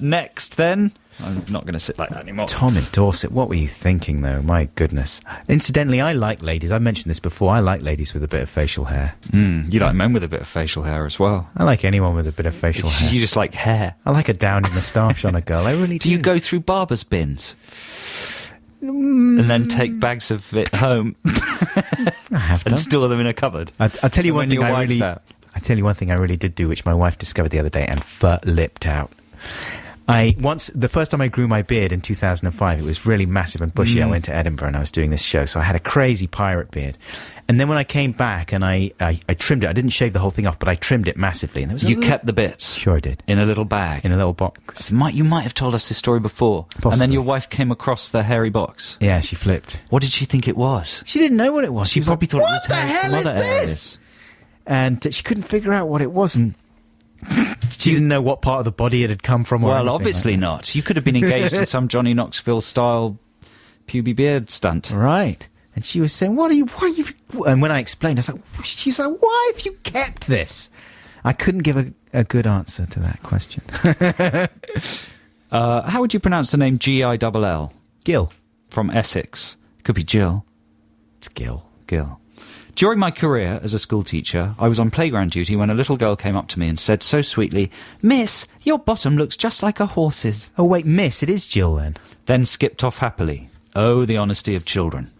Next, then. I'm not going to sit like that anymore. Tom in Dorset, what were you thinking, though? My goodness. Incidentally, I like ladies. I've mentioned this before. I like ladies with a bit of facial hair. You like men with a bit of facial hair as well. I like anyone with a bit of facial hair. You just like hair. I like a downy moustache on a girl. I really do. Do you go through barber's bins? And then take bags of it home? I have done. And store them in a cupboard? I'll tell you one thing I tell you one thing I really did do, which my wife discovered the other day and lipped out. The first time I grew my beard in 2005, it was really massive and bushy. I went to Edinburgh and I was doing this show, so I had a crazy pirate beard. And then when I came back and I trimmed it, I didn't shave the whole thing off, but I trimmed it massively. And there was kept the bits? Sure I did. In a little bag? In a little box. You might have told us this story before. Possibly. And then your wife came across the hairy box. Yeah, she flipped. What did she think it was? She didn't know what it was. She probably thought what the hell is this? And she couldn't figure out what it was, and she didn't know what part of the body it had come from. Well, obviously not. You could have been engaged in some Johnny Knoxville-style puby beard stunt. Right. And she was saying, why are you... And when I explained, I was like, she's like, why have you kept this? I couldn't give a good answer to that question. How would you pronounce the name Gill? Gill. From Essex. Could be Jill. It's Gill. Gill. During my career as a school teacher, I was on playground duty when a little girl came up to me and said so sweetly, "Miss, your bottom looks just like a horse's." Oh, wait, miss, it is Jill then. Then skipped off happily. Oh, the honesty of children.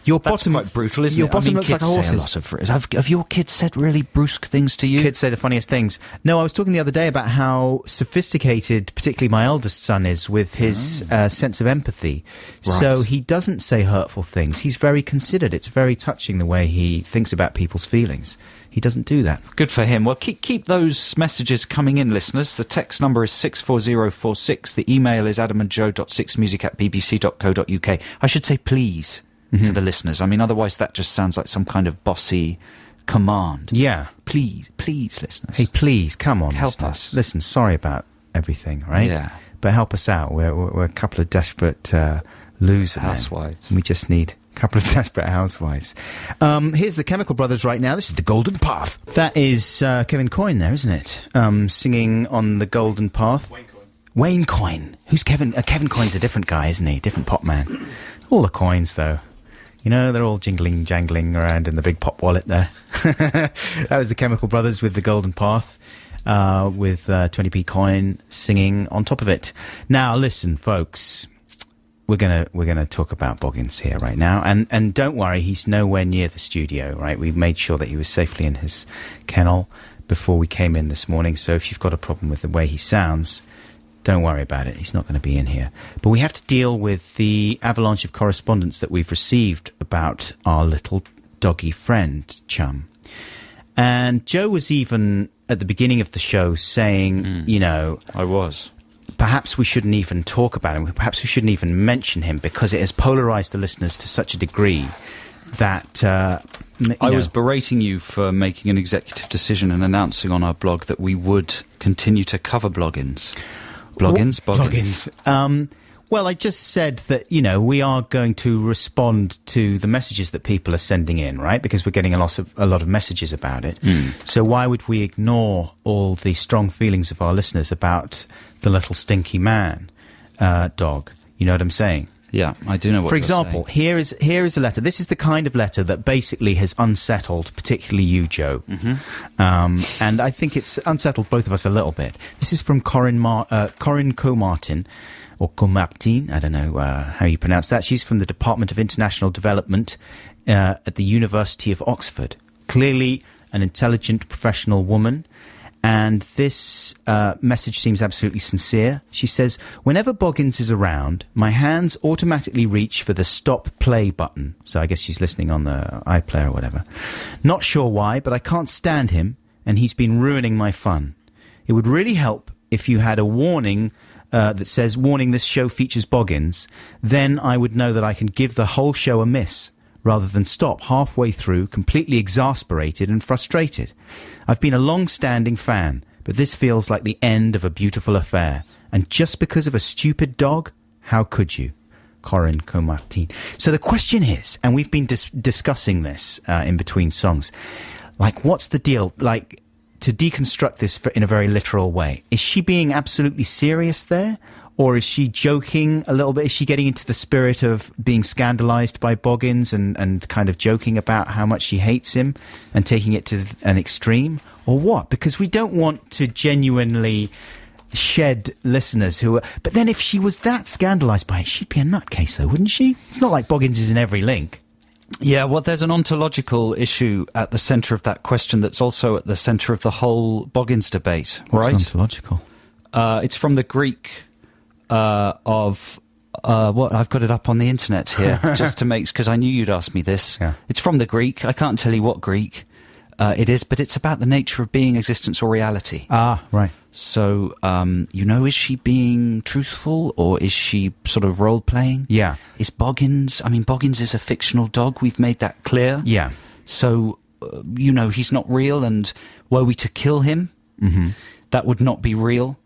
Your That's bottom, quite brutal, isn't your it? bottom looks like a horse's. Say a lot of, have your kids said really brusque things to you? Kids say the funniest things. No, I was talking the other day about how sophisticated, particularly my eldest son, is with his sense of empathy. Right. So he doesn't say hurtful things. He's very considered. It's very touching the way he thinks about people's feelings. He doesn't do that. Good for him. Well, keep those messages coming in, listeners. The text number is 64046. The email is adamandjoe.6music@bbc.co.uk. I should say please to the listeners. I mean, otherwise that just sounds like some kind of bossy command. Yeah. Please, listeners. Hey, please, come on, help listeners. us. Listen, sorry about everything, right? Yeah. But help us out. We're a couple of desperate loser men. Housewives. We just need a couple of desperate housewives. Here's the Chemical Brothers right now. This is The Golden Path. That is Kevin Coyne there, isn't it? Singing on The Golden Path. Wayne Coyne. Who's Kevin? Kevin Coyne's a different guy, isn't he? Different pop man. All the coins, though. You know, they're all jangling around in the big pop wallet there. That was the Chemical Brothers with The Golden Path, with 20p Coyne singing on top of it. Now, listen, folks, we're gonna talk about Boggins here right now, and don't worry, he's nowhere near the studio, right? We made sure that he was safely in his kennel before we came in this morning. So if you've got a problem with the way he sounds, don't worry about it. He's not going to be in here. But we have to deal with the avalanche of correspondence that we've received about our little doggy friend, Chum. And Joe was even, at the beginning of the show, saying, you know... I was. Perhaps we shouldn't even talk about him. Perhaps we shouldn't even mention him because it has polarised the listeners to such a degree that... I was berating you for making an executive decision and announcing on our blog that we would continue to cover Boggins. Boggins. Well, I just said that, we are going to respond to the messages that people are sending in, right? Because we're getting a lot of messages about it. So why would we ignore all the strong feelings of our listeners about the little stinky man dog? You know what I'm saying? Yeah, I do know what For you're example, saying. here is a letter. This is the kind of letter that basically has unsettled, particularly you, Joe. And I think it's unsettled both of us a little bit. This is from Corinne Comartin, or Comartin, I don't know how you pronounce that. She's from the Department of International Development at the University of Oxford. Clearly an intelligent, professional woman. And this message seems absolutely sincere. She says, whenever Boggins is around, my hands automatically reach for the stop play button. So I guess she's listening on the iPlayer or whatever. Not sure why, but I can't stand him, and he's been ruining my fun. It would really help if you had a warning that says, warning, this show features Boggins. Then I would know that I can give the whole show a miss, rather than stop halfway through, completely exasperated and frustrated. I've been a long-standing fan, but this feels like the end of a beautiful affair. And just because of a stupid dog? How could you? Corinne Comartin. So the question is, and we've been discussing this in between songs, like, what's the deal? Like, to deconstruct this in a very literal way, is she being absolutely serious there? Or is she joking a little bit? Is she getting into the spirit of being scandalised by Boggins and kind of joking about how much she hates him and taking it to an extreme? Or what? Because we don't want to genuinely shed listeners who are... But then if she was that scandalised by it, she'd be a nutcase, though, wouldn't she? It's not like Boggins is in every link. Yeah, well, there's an ontological issue at the centre of that question that's also at the centre of the whole Boggins debate, right? What's ontological? It's from the Greek... what I've got it up on the internet here just to make, because I knew you'd ask me this. Yeah. It's from the Greek. I can't tell you what Greek it is, but it's about the nature of being, existence, or reality. Ah, right. So, is she being truthful, or is she sort of role playing? Yeah. Is Boggins? I mean, Boggins is a fictional dog. We've made that clear. Yeah. So, he's not real, and were we to kill him, that would not be real.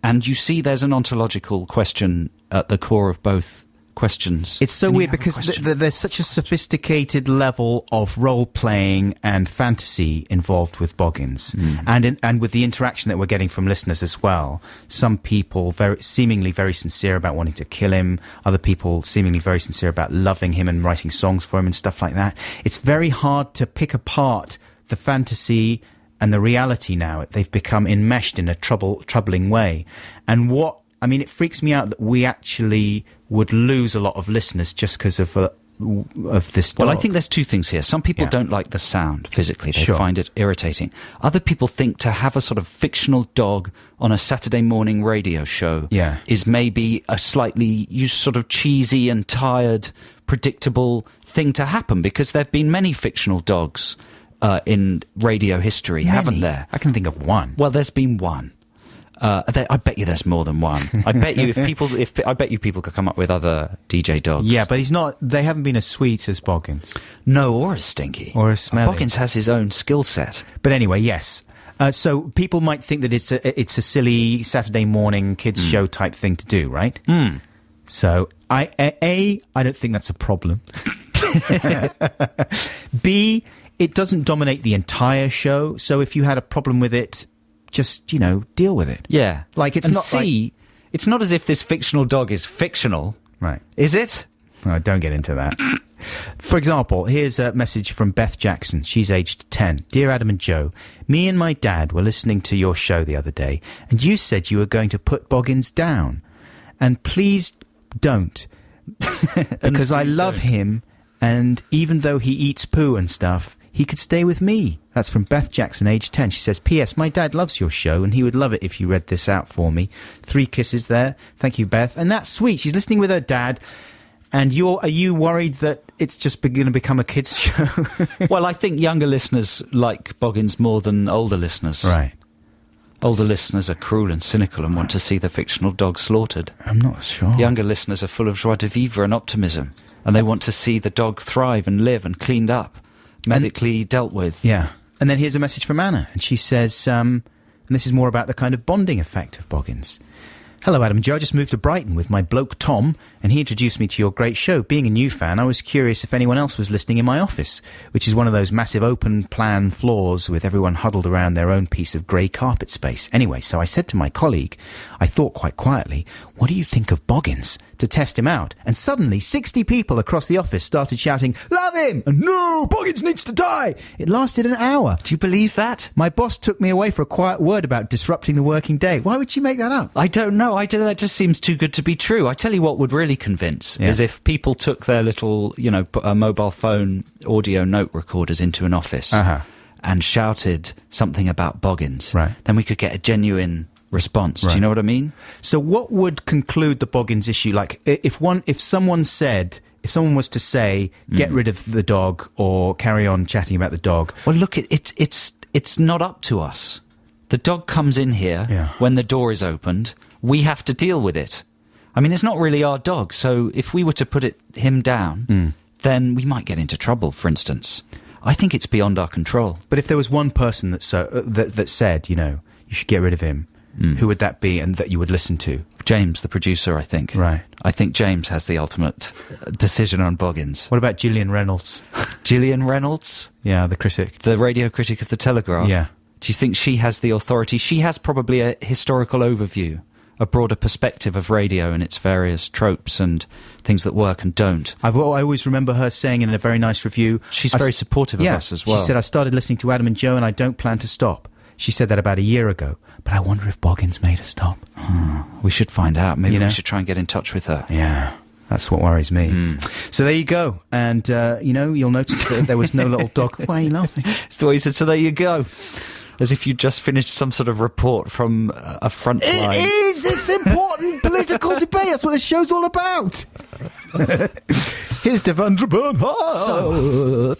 And you see there's an ontological question at the core of both questions. It's so weird because there's such a sophisticated level of role-playing and fantasy involved with Boggins. And with the interaction that we're getting from listeners as well. Some people seemingly very sincere about wanting to kill him. Other people seemingly very sincere about loving him and writing songs for him and stuff like that. It's very hard to pick apart the fantasy and the reality now. They've become enmeshed in a troubling way. And it freaks me out that we actually would lose a lot of listeners just because of this dog. Well, I think there's two things here. Some people don't like the sound physically. They Sure. find it irritating. Other people think to have a sort of fictional dog on a Saturday morning radio show is maybe a slightly sort of cheesy and tired, predictable thing to happen, because there have been many fictional dogs in radio history, haven't there? I can think of one. Well, there's been one. I bet you there's more than one. I bet you I bet you people could come up with other DJ dogs. Yeah, but they haven't been as sweet as Boggins. No, or as stinky. Or as smelly. Boggins has his own skill set. But anyway, yes. So people might think that it's a silly Saturday morning kids show type thing to do, right? So I don't think that's a problem. B, it doesn't dominate the entire show. So if you had a problem with it, just, deal with it. Yeah. Like, it's and not C, it's not as if this fictional dog is fictional. Right. Is it? Oh, don't get into that. For example, here's a message from Beth Jackson. She's aged 10. Dear Adam and Joe, me and my dad were listening to your show the other day, and you said you were going to put Boggins down. And please don't. Because I love him, and even though he eats poo and stuff, he could stay with me. That's from Beth Jackson, age 10. She says, P.S. My dad loves your show, and he would love it if you read this out for me. 3 kisses there. Thank you, Beth. And that's sweet. She's listening with her dad. And are you worried that it's just going to become a kids' show? Well, I think younger listeners like Boggins more than older listeners. Right. Older listeners are cruel and cynical and want to see the fictional dog slaughtered. I'm not sure. Younger listeners are full of joie de vivre and optimism, and they want to see the dog thrive and live and cleaned up, medically dealt with. Yeah. And then here's a message from Anna, and she says, and this is more about the kind of bonding effect of Boggins. Hello, Adam and Joe. I just moved to Brighton with my bloke Tom, and he introduced me to your great show. Being a new fan, I was curious if anyone else was listening in my office, which is one of those massive open-plan floors with everyone huddled around their own piece of grey carpet space. Anyway, so I said to my colleague, I thought quite quietly, what do you think of Boggins? To test him out. And suddenly, 60 people across the office started shouting, love him! And no, Boggins needs to die! It lasted an hour. Do you believe that? My boss took me away for a quiet word about disrupting the working day. Why would she make that up? I don't know. That just seems too good to be true. I tell you what would really convince is if people took their little, mobile phone audio note recorders into an office and shouted something about Boggins. Right. Then we could get a genuine response. Do you know what I mean? So what would conclude the Boggins issue? Like, if someone was to say, get rid of the dog or carry on chatting about the dog. Well, look, it's not up to us. The dog comes in here when the door is opened. We have to deal with it. I mean, it's not really our dog, so if we were to put him down, then we might get into trouble, for instance. I think it's beyond our control. But if there was one person that said, you should get rid of him, who would that be and that you would listen to? James, the producer, I think. Right. I think James has the ultimate decision on Boggins. What about Gillian Reynolds? Gillian Reynolds? Yeah, the critic. The radio critic of The Telegraph? Yeah. Do you think she has the authority? She has probably a historical overview, a broader perspective of radio and its various tropes and things that work and don't. I always remember her saying in a very nice review... She's very supportive of us as well. She said, I started listening to Adam and Joe and I don't plan to stop. She said that about a year ago. But I wonder if Boggins made her stop. We should find out. Maybe we should try and get in touch with her. Yeah, that's what worries me. So there you go. And, you'll notice that there was no little dog. Why are you laughing? It's the way you said, so there you go. As if you just finished some sort of report from a front line. It is! It's important political debate. That's what this show's all about. Here's Devendra Bernhardt.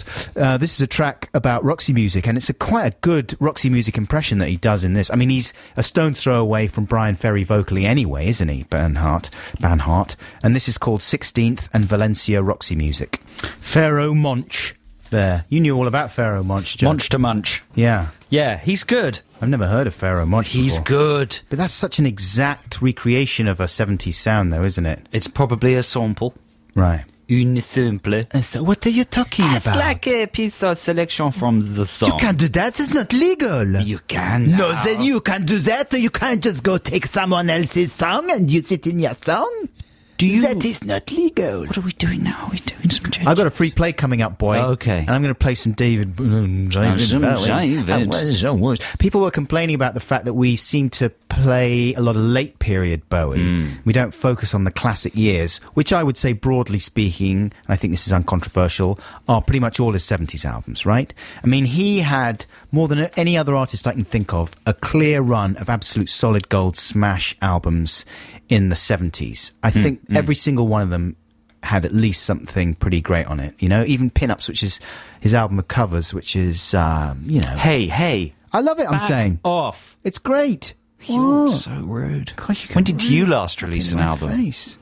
This is a track about Roxy Music, and it's quite a good Roxy Music impression that he does in this. I mean, he's a stone's throw away from Brian Ferry vocally anyway, isn't he, Bernhardt? And this is called 16th and Valencia Roxy Music. Pharaoh Monch. There. You knew all about Pharaoh Monch, Joe. Monch to Munch. Yeah. Yeah, he's good. I've never heard of Pharaoh Monch He's before. good. But that's such an exact recreation of a 70s sound, though, isn't it? It's probably a sample. Right. Une simple. So what are you talking about? It's like a piece of selection from the song. You can't do that. It's not legal. You can. No, then you can't do that. You can't just go take someone else's song and use it in your song. That is not legal. What are we doing now? Are we doing some changes? I've got a free play coming up, boy. Oh, okay. And I'm going to play some David. People were complaining about the fact that we seem to play a lot of late period Bowie. We don't focus on the classic years, which I would say, broadly speaking, and I think this is uncontroversial, are pretty much all his 70s albums, right? I mean, he had, more than any other artist I can think of, a clear run of absolute solid gold smash albums in the 70s. I think every single one of them had at least something pretty great on it. Even Pin-Ups, which is his album of covers, which is, Hey. I love it, I'm saying. Off. It's great. You're so rude. Gosh, when did you last release an album? Face.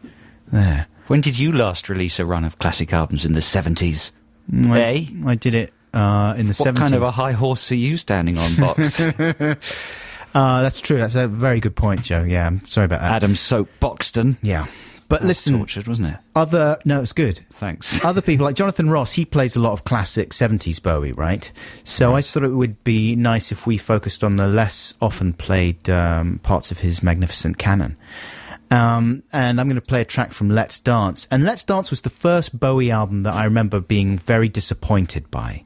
There. When did you last release a run of classic albums in the 70s? I did it in the 70s. What kind of a high horse are you standing on, Box? That's true. That's a very good point, Joe. Yeah, I'm sorry about that. Adam Soap Boxton. Yeah. But listen... tortured, wasn't it? No, it's good. Thanks. Other people, like Jonathan Ross, he plays a lot of classic 70s Bowie, right? So I thought it would be nice if we focused on the less often played parts of his magnificent canon. And I'm going to play a track from Let's Dance. And Let's Dance was the first Bowie album that I remember being very disappointed by.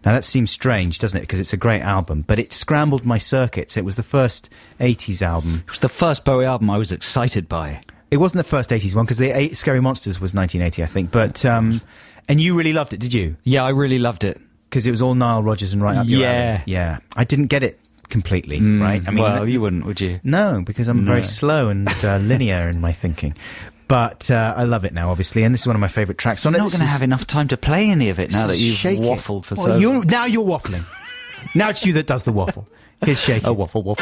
Now, that seems strange, doesn't it? Because it's a great album, but it scrambled my circuits. It was the first 80s album. It was the first Bowie album I was excited by. It wasn't the first 80s one, because the Scary Monsters was 1980, I think. But, and you really loved it, did you? Yeah, I really loved it. Because it was all Nile Rodgers and right up your alley. Yeah. I didn't get it completely, right? I mean, well, you wouldn't, would you? No, because I'm very slow and linear in my thinking. But I love it now, obviously, and this is one of my favourite tracks. You're not going to have enough time to play any of it now that you've waffled for so long. Now you're waffling. Now it's you that does the waffle. Here's Shake It. Oh, waffle. Was.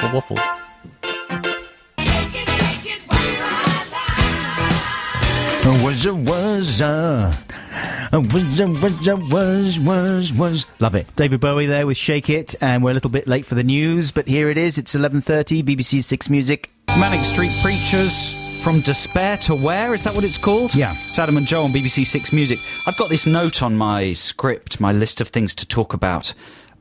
Love it. David Bowie there with Shake It, and we're a little bit late for the news, but here it is. It's 11:30, BBC 6 Music. Manic Street Preachers, From Despair to Where, is that what it's called? Yeah. Saddam and Joe on BBC Six Music. I've got this note on my script, my list of things to talk about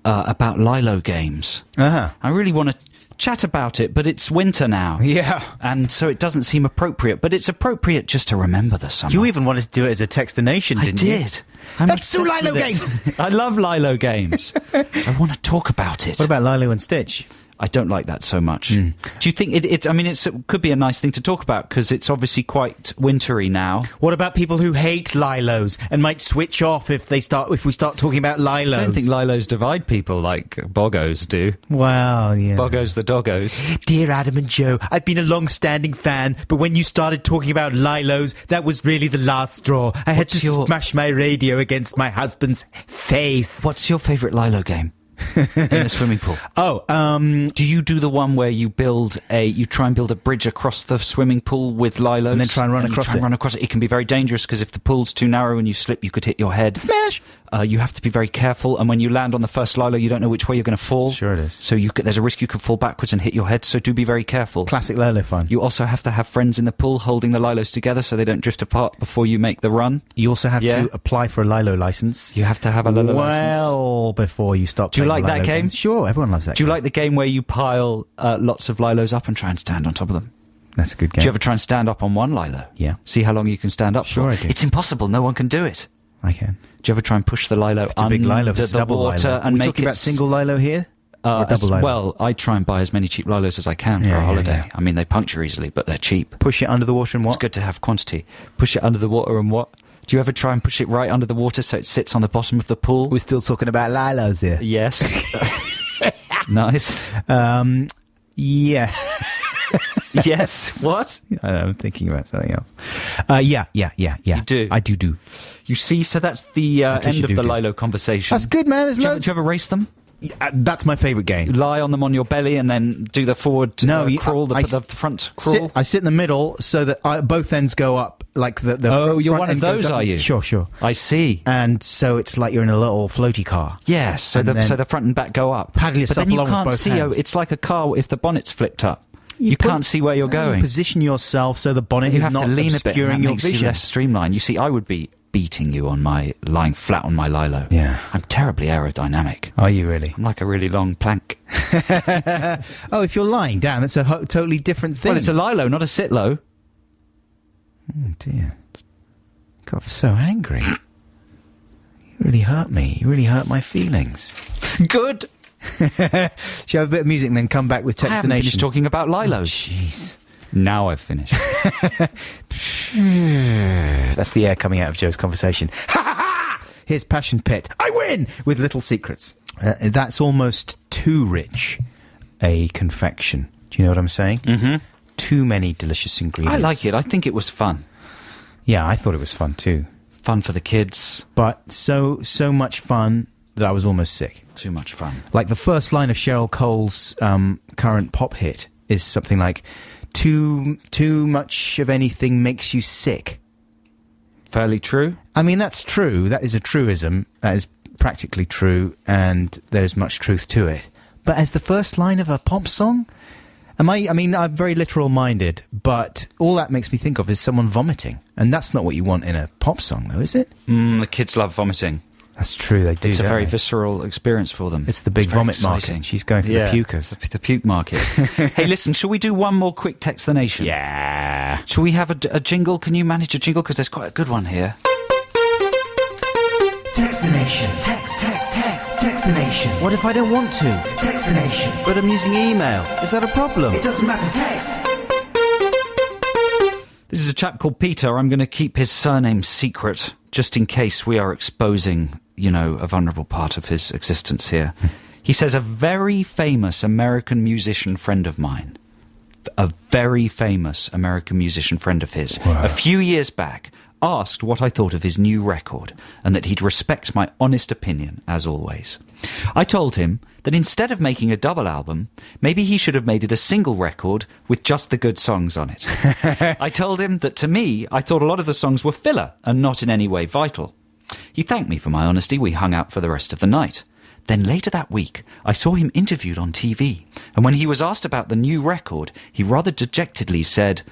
Lilo games. Uh-huh. I really want to chat about it, but it's winter now. Yeah. And so it doesn't seem appropriate, but it's appropriate just to remember the summer. You even wanted to do it as a Textination, didn't you? I did. I'm Let's do obsessed Lilo with games. it. I love Lilo games. I want to talk about it. What about Lilo and Stitch? I don't like that so much. Do you think it could be a nice thing to talk about because it's obviously quite wintry now? What about people who hate Lilos and might switch off if we start talking about Lilos? I don't think Lilos divide people like Boggos do. Well, yeah. Boggos the doggos. Dear Adam and Joe, I've been a long-standing fan, but when you started talking about Lilos, that was really the last straw. I had to smash my radio against my husband's face. What's your favourite Lilo game? In a swimming pool. Do you do the one where you try and build a bridge across the swimming pool with Lilos and then try and run across it? It can be very dangerous because if the pool's too narrow and you slip, you could hit your head. Smash! You have to be very careful, and when you land on the first Lilo, you don't know which way you're going to fall. Sure it is. So there's a risk you could fall backwards and hit your head, so do be very careful. Classic Lilo fun. You also have to have friends in the pool holding the Lilos together so they don't drift apart before you make the run. You also have to apply for a Lilo license. You have to have a Lilo license. Well, before you start Do you playing like that game? Sure, everyone loves that game. Do you like the game where you pile lots of Lilos up and try and stand on top of them? That's a good game. Do you ever try and stand up on one Lilo? Yeah. See how long you can stand up for? Sure I do. It's impossible. No one can do it. I can. Do you ever try and push the Lilo It's a big Lilo, under it's the double water Lilo. and Are we make talking it... about single Lilo here? Or double Lilo? Well, I try and buy as many cheap Lilos as I can for a holiday. Yeah. I mean, they puncture easily, but they're cheap. Push it under the water and what? It's good to have quantity. Push it under the water and what? Do you ever try and push it right under the water so it sits on the bottom of the pool? We're still talking about Lilos here. Yes. Nice. Yeah. Yes. What? I'm thinking about something else. Yeah. You do? I do. You see, so that's the end you of the do. Lilo conversation. That's good, man. There's Do you loads. ever race them? That's my favourite game. You lie on them on your belly and then do the forward crawl, the front crawl? I sit in the middle so that both ends go up. Like the you're front one of end goes those, up. are you? Sure. I see. And so it's like you're in a little floaty car. Yes, so the front and back go up. Paddle yourself but then you along with can't both see. hands. It's like a car if the bonnet's flipped up. You can't see where you're going. You position yourself so the bonnet You is have not to lean a bit, obscuring and that your makes you vision. less streamlined. You see, I would be beating you on lying flat on my Lilo. Yeah. I'm terribly aerodynamic. Are you really? I'm like a really long plank. Oh, if you're lying down, that's a totally different thing. Well, it's a Lilo, not a sit-low. Oh, dear. God, I'm so angry. You really hurt me. You really hurt my feelings. Good. Shall I have a bit of music and then come back with I haven't Textination? finished talking about Lilos. Jeez. Now I've finished. That's the air coming out of Joe's conversation. Ha ha ha! Here's Passion Pit. I win! With Little Secrets. That's almost too rich a confection. Do you know what I'm saying? Mm-hmm. Too many delicious ingredients. I like it. I think it was fun. Yeah, I thought it was fun too. Fun for the kids. But so much fun that I was almost sick. Too much fun. Like the first line of Cheryl Cole's current pop hit is something like, too much of anything makes you sick. Fairly true. I mean, that's true. That is a truism. That is practically true, and there's much truth to it. But as the first line of a pop song, I'm very literal-minded, but all that makes me think of is someone vomiting. And that's not what you want in a pop song, though, is it? The kids love vomiting. That's true, they do. It's a very they? visceral experience for them. It's the big vomit exciting. market. She's going for the pukers. The puke market. Hey, listen, shall we do one more quick Textination? Yeah. Shall we have a jingle? Can you manage a jingle? Because there's quite a good one here. Textination. Textination. What if I don't want to? Textination. But I'm using email. Is that a problem? It doesn't matter, text. This is a chap called Peter. I'm going to keep his surname secret, just in case we are exposing, a vulnerable part of his existence here. He says, a very famous American musician friend of mine, a very famous American musician friend of his, a few years back, asked what I thought of his new record, and that he'd respect my honest opinion, as always. I told him that instead of making a double album, maybe he should have made it a single record with just the good songs on it. I told him that to me, I thought a lot of the songs were filler and not in any way vital. He thanked me for my honesty. We hung out for the rest of the night. Then later that week, I saw him interviewed on TV, and when he was asked about the new record, he rather dejectedly said,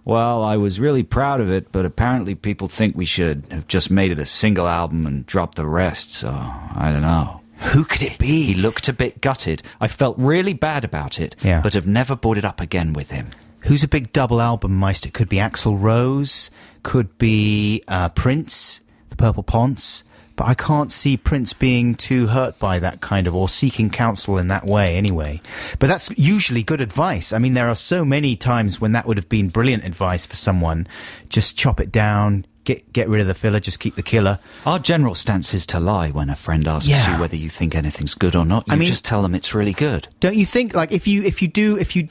"Well, I was really proud of it, but apparently people think we should have just made it a single album and dropped the rest, so I don't know." Who could it be? He looked a bit gutted. I felt really bad about it, Yeah. but have never brought it up again with him. Who's a big double album meister? Could be Axl Rose, could be Prince, the Purple Ponce. But I can't see Prince being too hurt by that kind of, or seeking counsel in that way anyway. But that's usually good advice. I mean, there are so many times when that would have been brilliant advice for someone. Just chop it down, get rid of the filler, just keep the killer. Our general stance is to lie when a friend asks Yeah. you whether you think anything's good or not. You just tell them it's really good. Don't you think, like, if you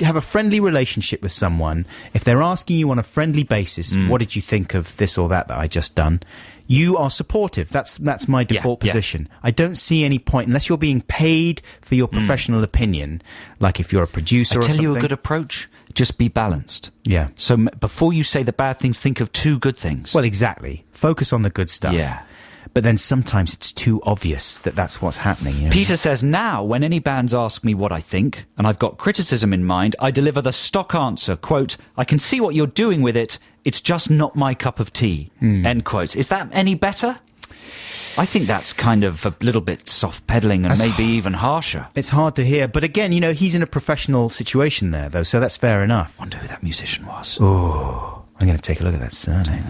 have a friendly relationship with someone, if they're asking you on a friendly basis, what did you think of this or that I just done? You are supportive. That's my default position. I don't see any point, unless you're being paid for your professional opinion, like if you're a producer or something. I tell you a good approach, just be balanced. Yeah. So before you say the bad things, think of two good things. Well, exactly. Focus on the good stuff. Yeah. But then sometimes it's too obvious that that's what's happening. You know? Peter says, now, when any bands ask me what I think, and I've got criticism in mind, I deliver the stock answer, quote, "I can see what you're doing with it, it's just not my cup of tea," end quote. Is that any better? I think that's kind of a little bit soft-peddling and maybe even harsher. It's hard to hear. But again, you know, he's in a professional situation there, though, so that's fair enough. Wonder who that musician was. Oh, I'm going to take a look at that surname.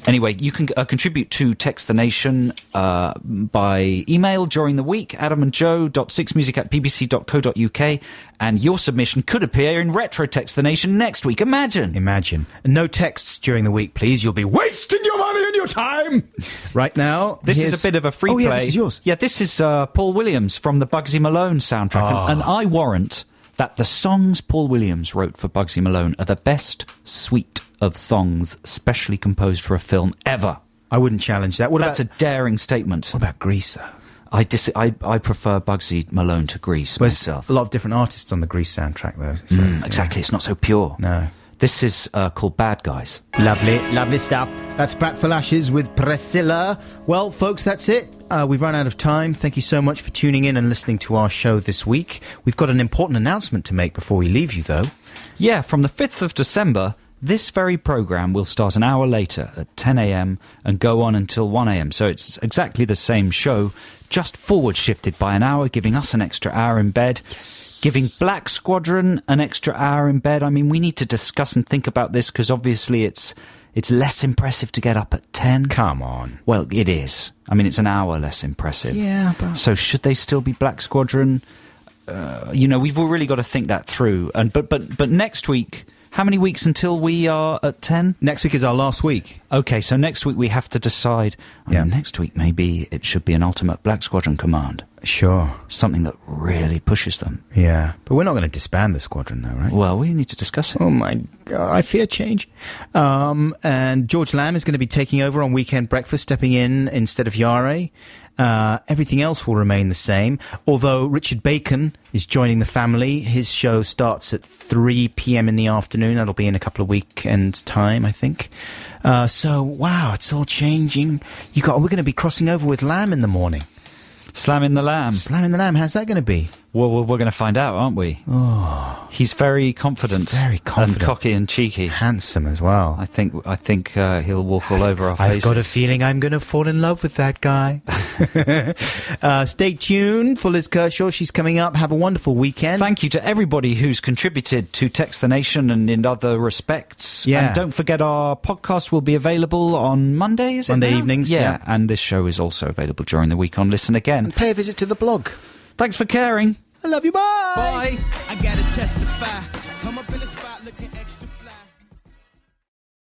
Anyway, you can contribute to Text the Nation by email during the week, adamandjoe.6music@bbc.co.uk, and your submission could appear in Retro Text the Nation next week. Imagine. And no texts during the week, please. You'll be wasting your money and your time. Right now, this is a bit of a free play. Yeah, this is yours. Yeah, this is Paul Williams from the Bugsy Malone soundtrack, and I warrant that the songs Paul Williams wrote for Bugsy Malone are the best suite of songs specially composed for a film ever. I wouldn't challenge that. That's a daring statement. What about Grease, though? I prefer Bugsy Malone to Grease myself. A lot of different artists on the Grease soundtrack, though. So, exactly, it's not so pure. No. This is called Bad Guys. Lovely stuff. That's Bat for Lashes with Priscilla. Well, folks, that's it. We've run out of time. Thank you so much for tuning in and listening to our show this week. We've got an important announcement to make before we leave you, though. Yeah, from the 5th of December, this very programme will start an hour later at 10 a.m. and go on until 1 a.m. So it's exactly the same show, just forward-shifted by an hour, giving us an extra hour in bed, giving Black Squadron an extra hour in bed. I mean, we need to discuss and think about this, because obviously it's less impressive to get up at 10. Come on. Well, it is. I mean, it's an hour less impressive. Yeah, but... So should they still be Black Squadron? We've really got to think that through. But next week... How many weeks until we are at 10? Next week is our last week. Okay, so next week we have to decide. Next week maybe it should be an ultimate Black Squadron command. Sure. Something that really pushes them. Yeah, but we're not going to disband the squadron, though, right? Well, we need to discuss it. Oh, my God, I fear change. And George Lamb is going to be taking over on Weekend Breakfast, stepping in instead of Yare. Everything else will remain the same, although Richard Bacon is joining the family. His show starts at 3 p.m. in the afternoon. That'll be in a couple of weekends' time, I think. So, wow, it's all changing. We're going to be crossing over with Lamb in the morning. Slamming the Lamb. Slamming the Lamb, how's that going to be? Well, we're going to find out, aren't we? Oh, he's very confident. Very confident. And cocky and cheeky. Handsome as well. I think he'll walk all over our faces. I've got a feeling I'm going to fall in love with that guy. Stay tuned for Liz Kershaw. She's coming up. Have a wonderful weekend. Thank you to everybody who's contributed to Text the Nation and in other respects. Yeah. And don't forget our podcast will be available on Mondays. Monday evenings. Yeah. And this show is also available during the week on Listen Again. And pay a visit to the blog. Thanks for caring. I love you. Bye. Bye. I gotta testify. Come up in this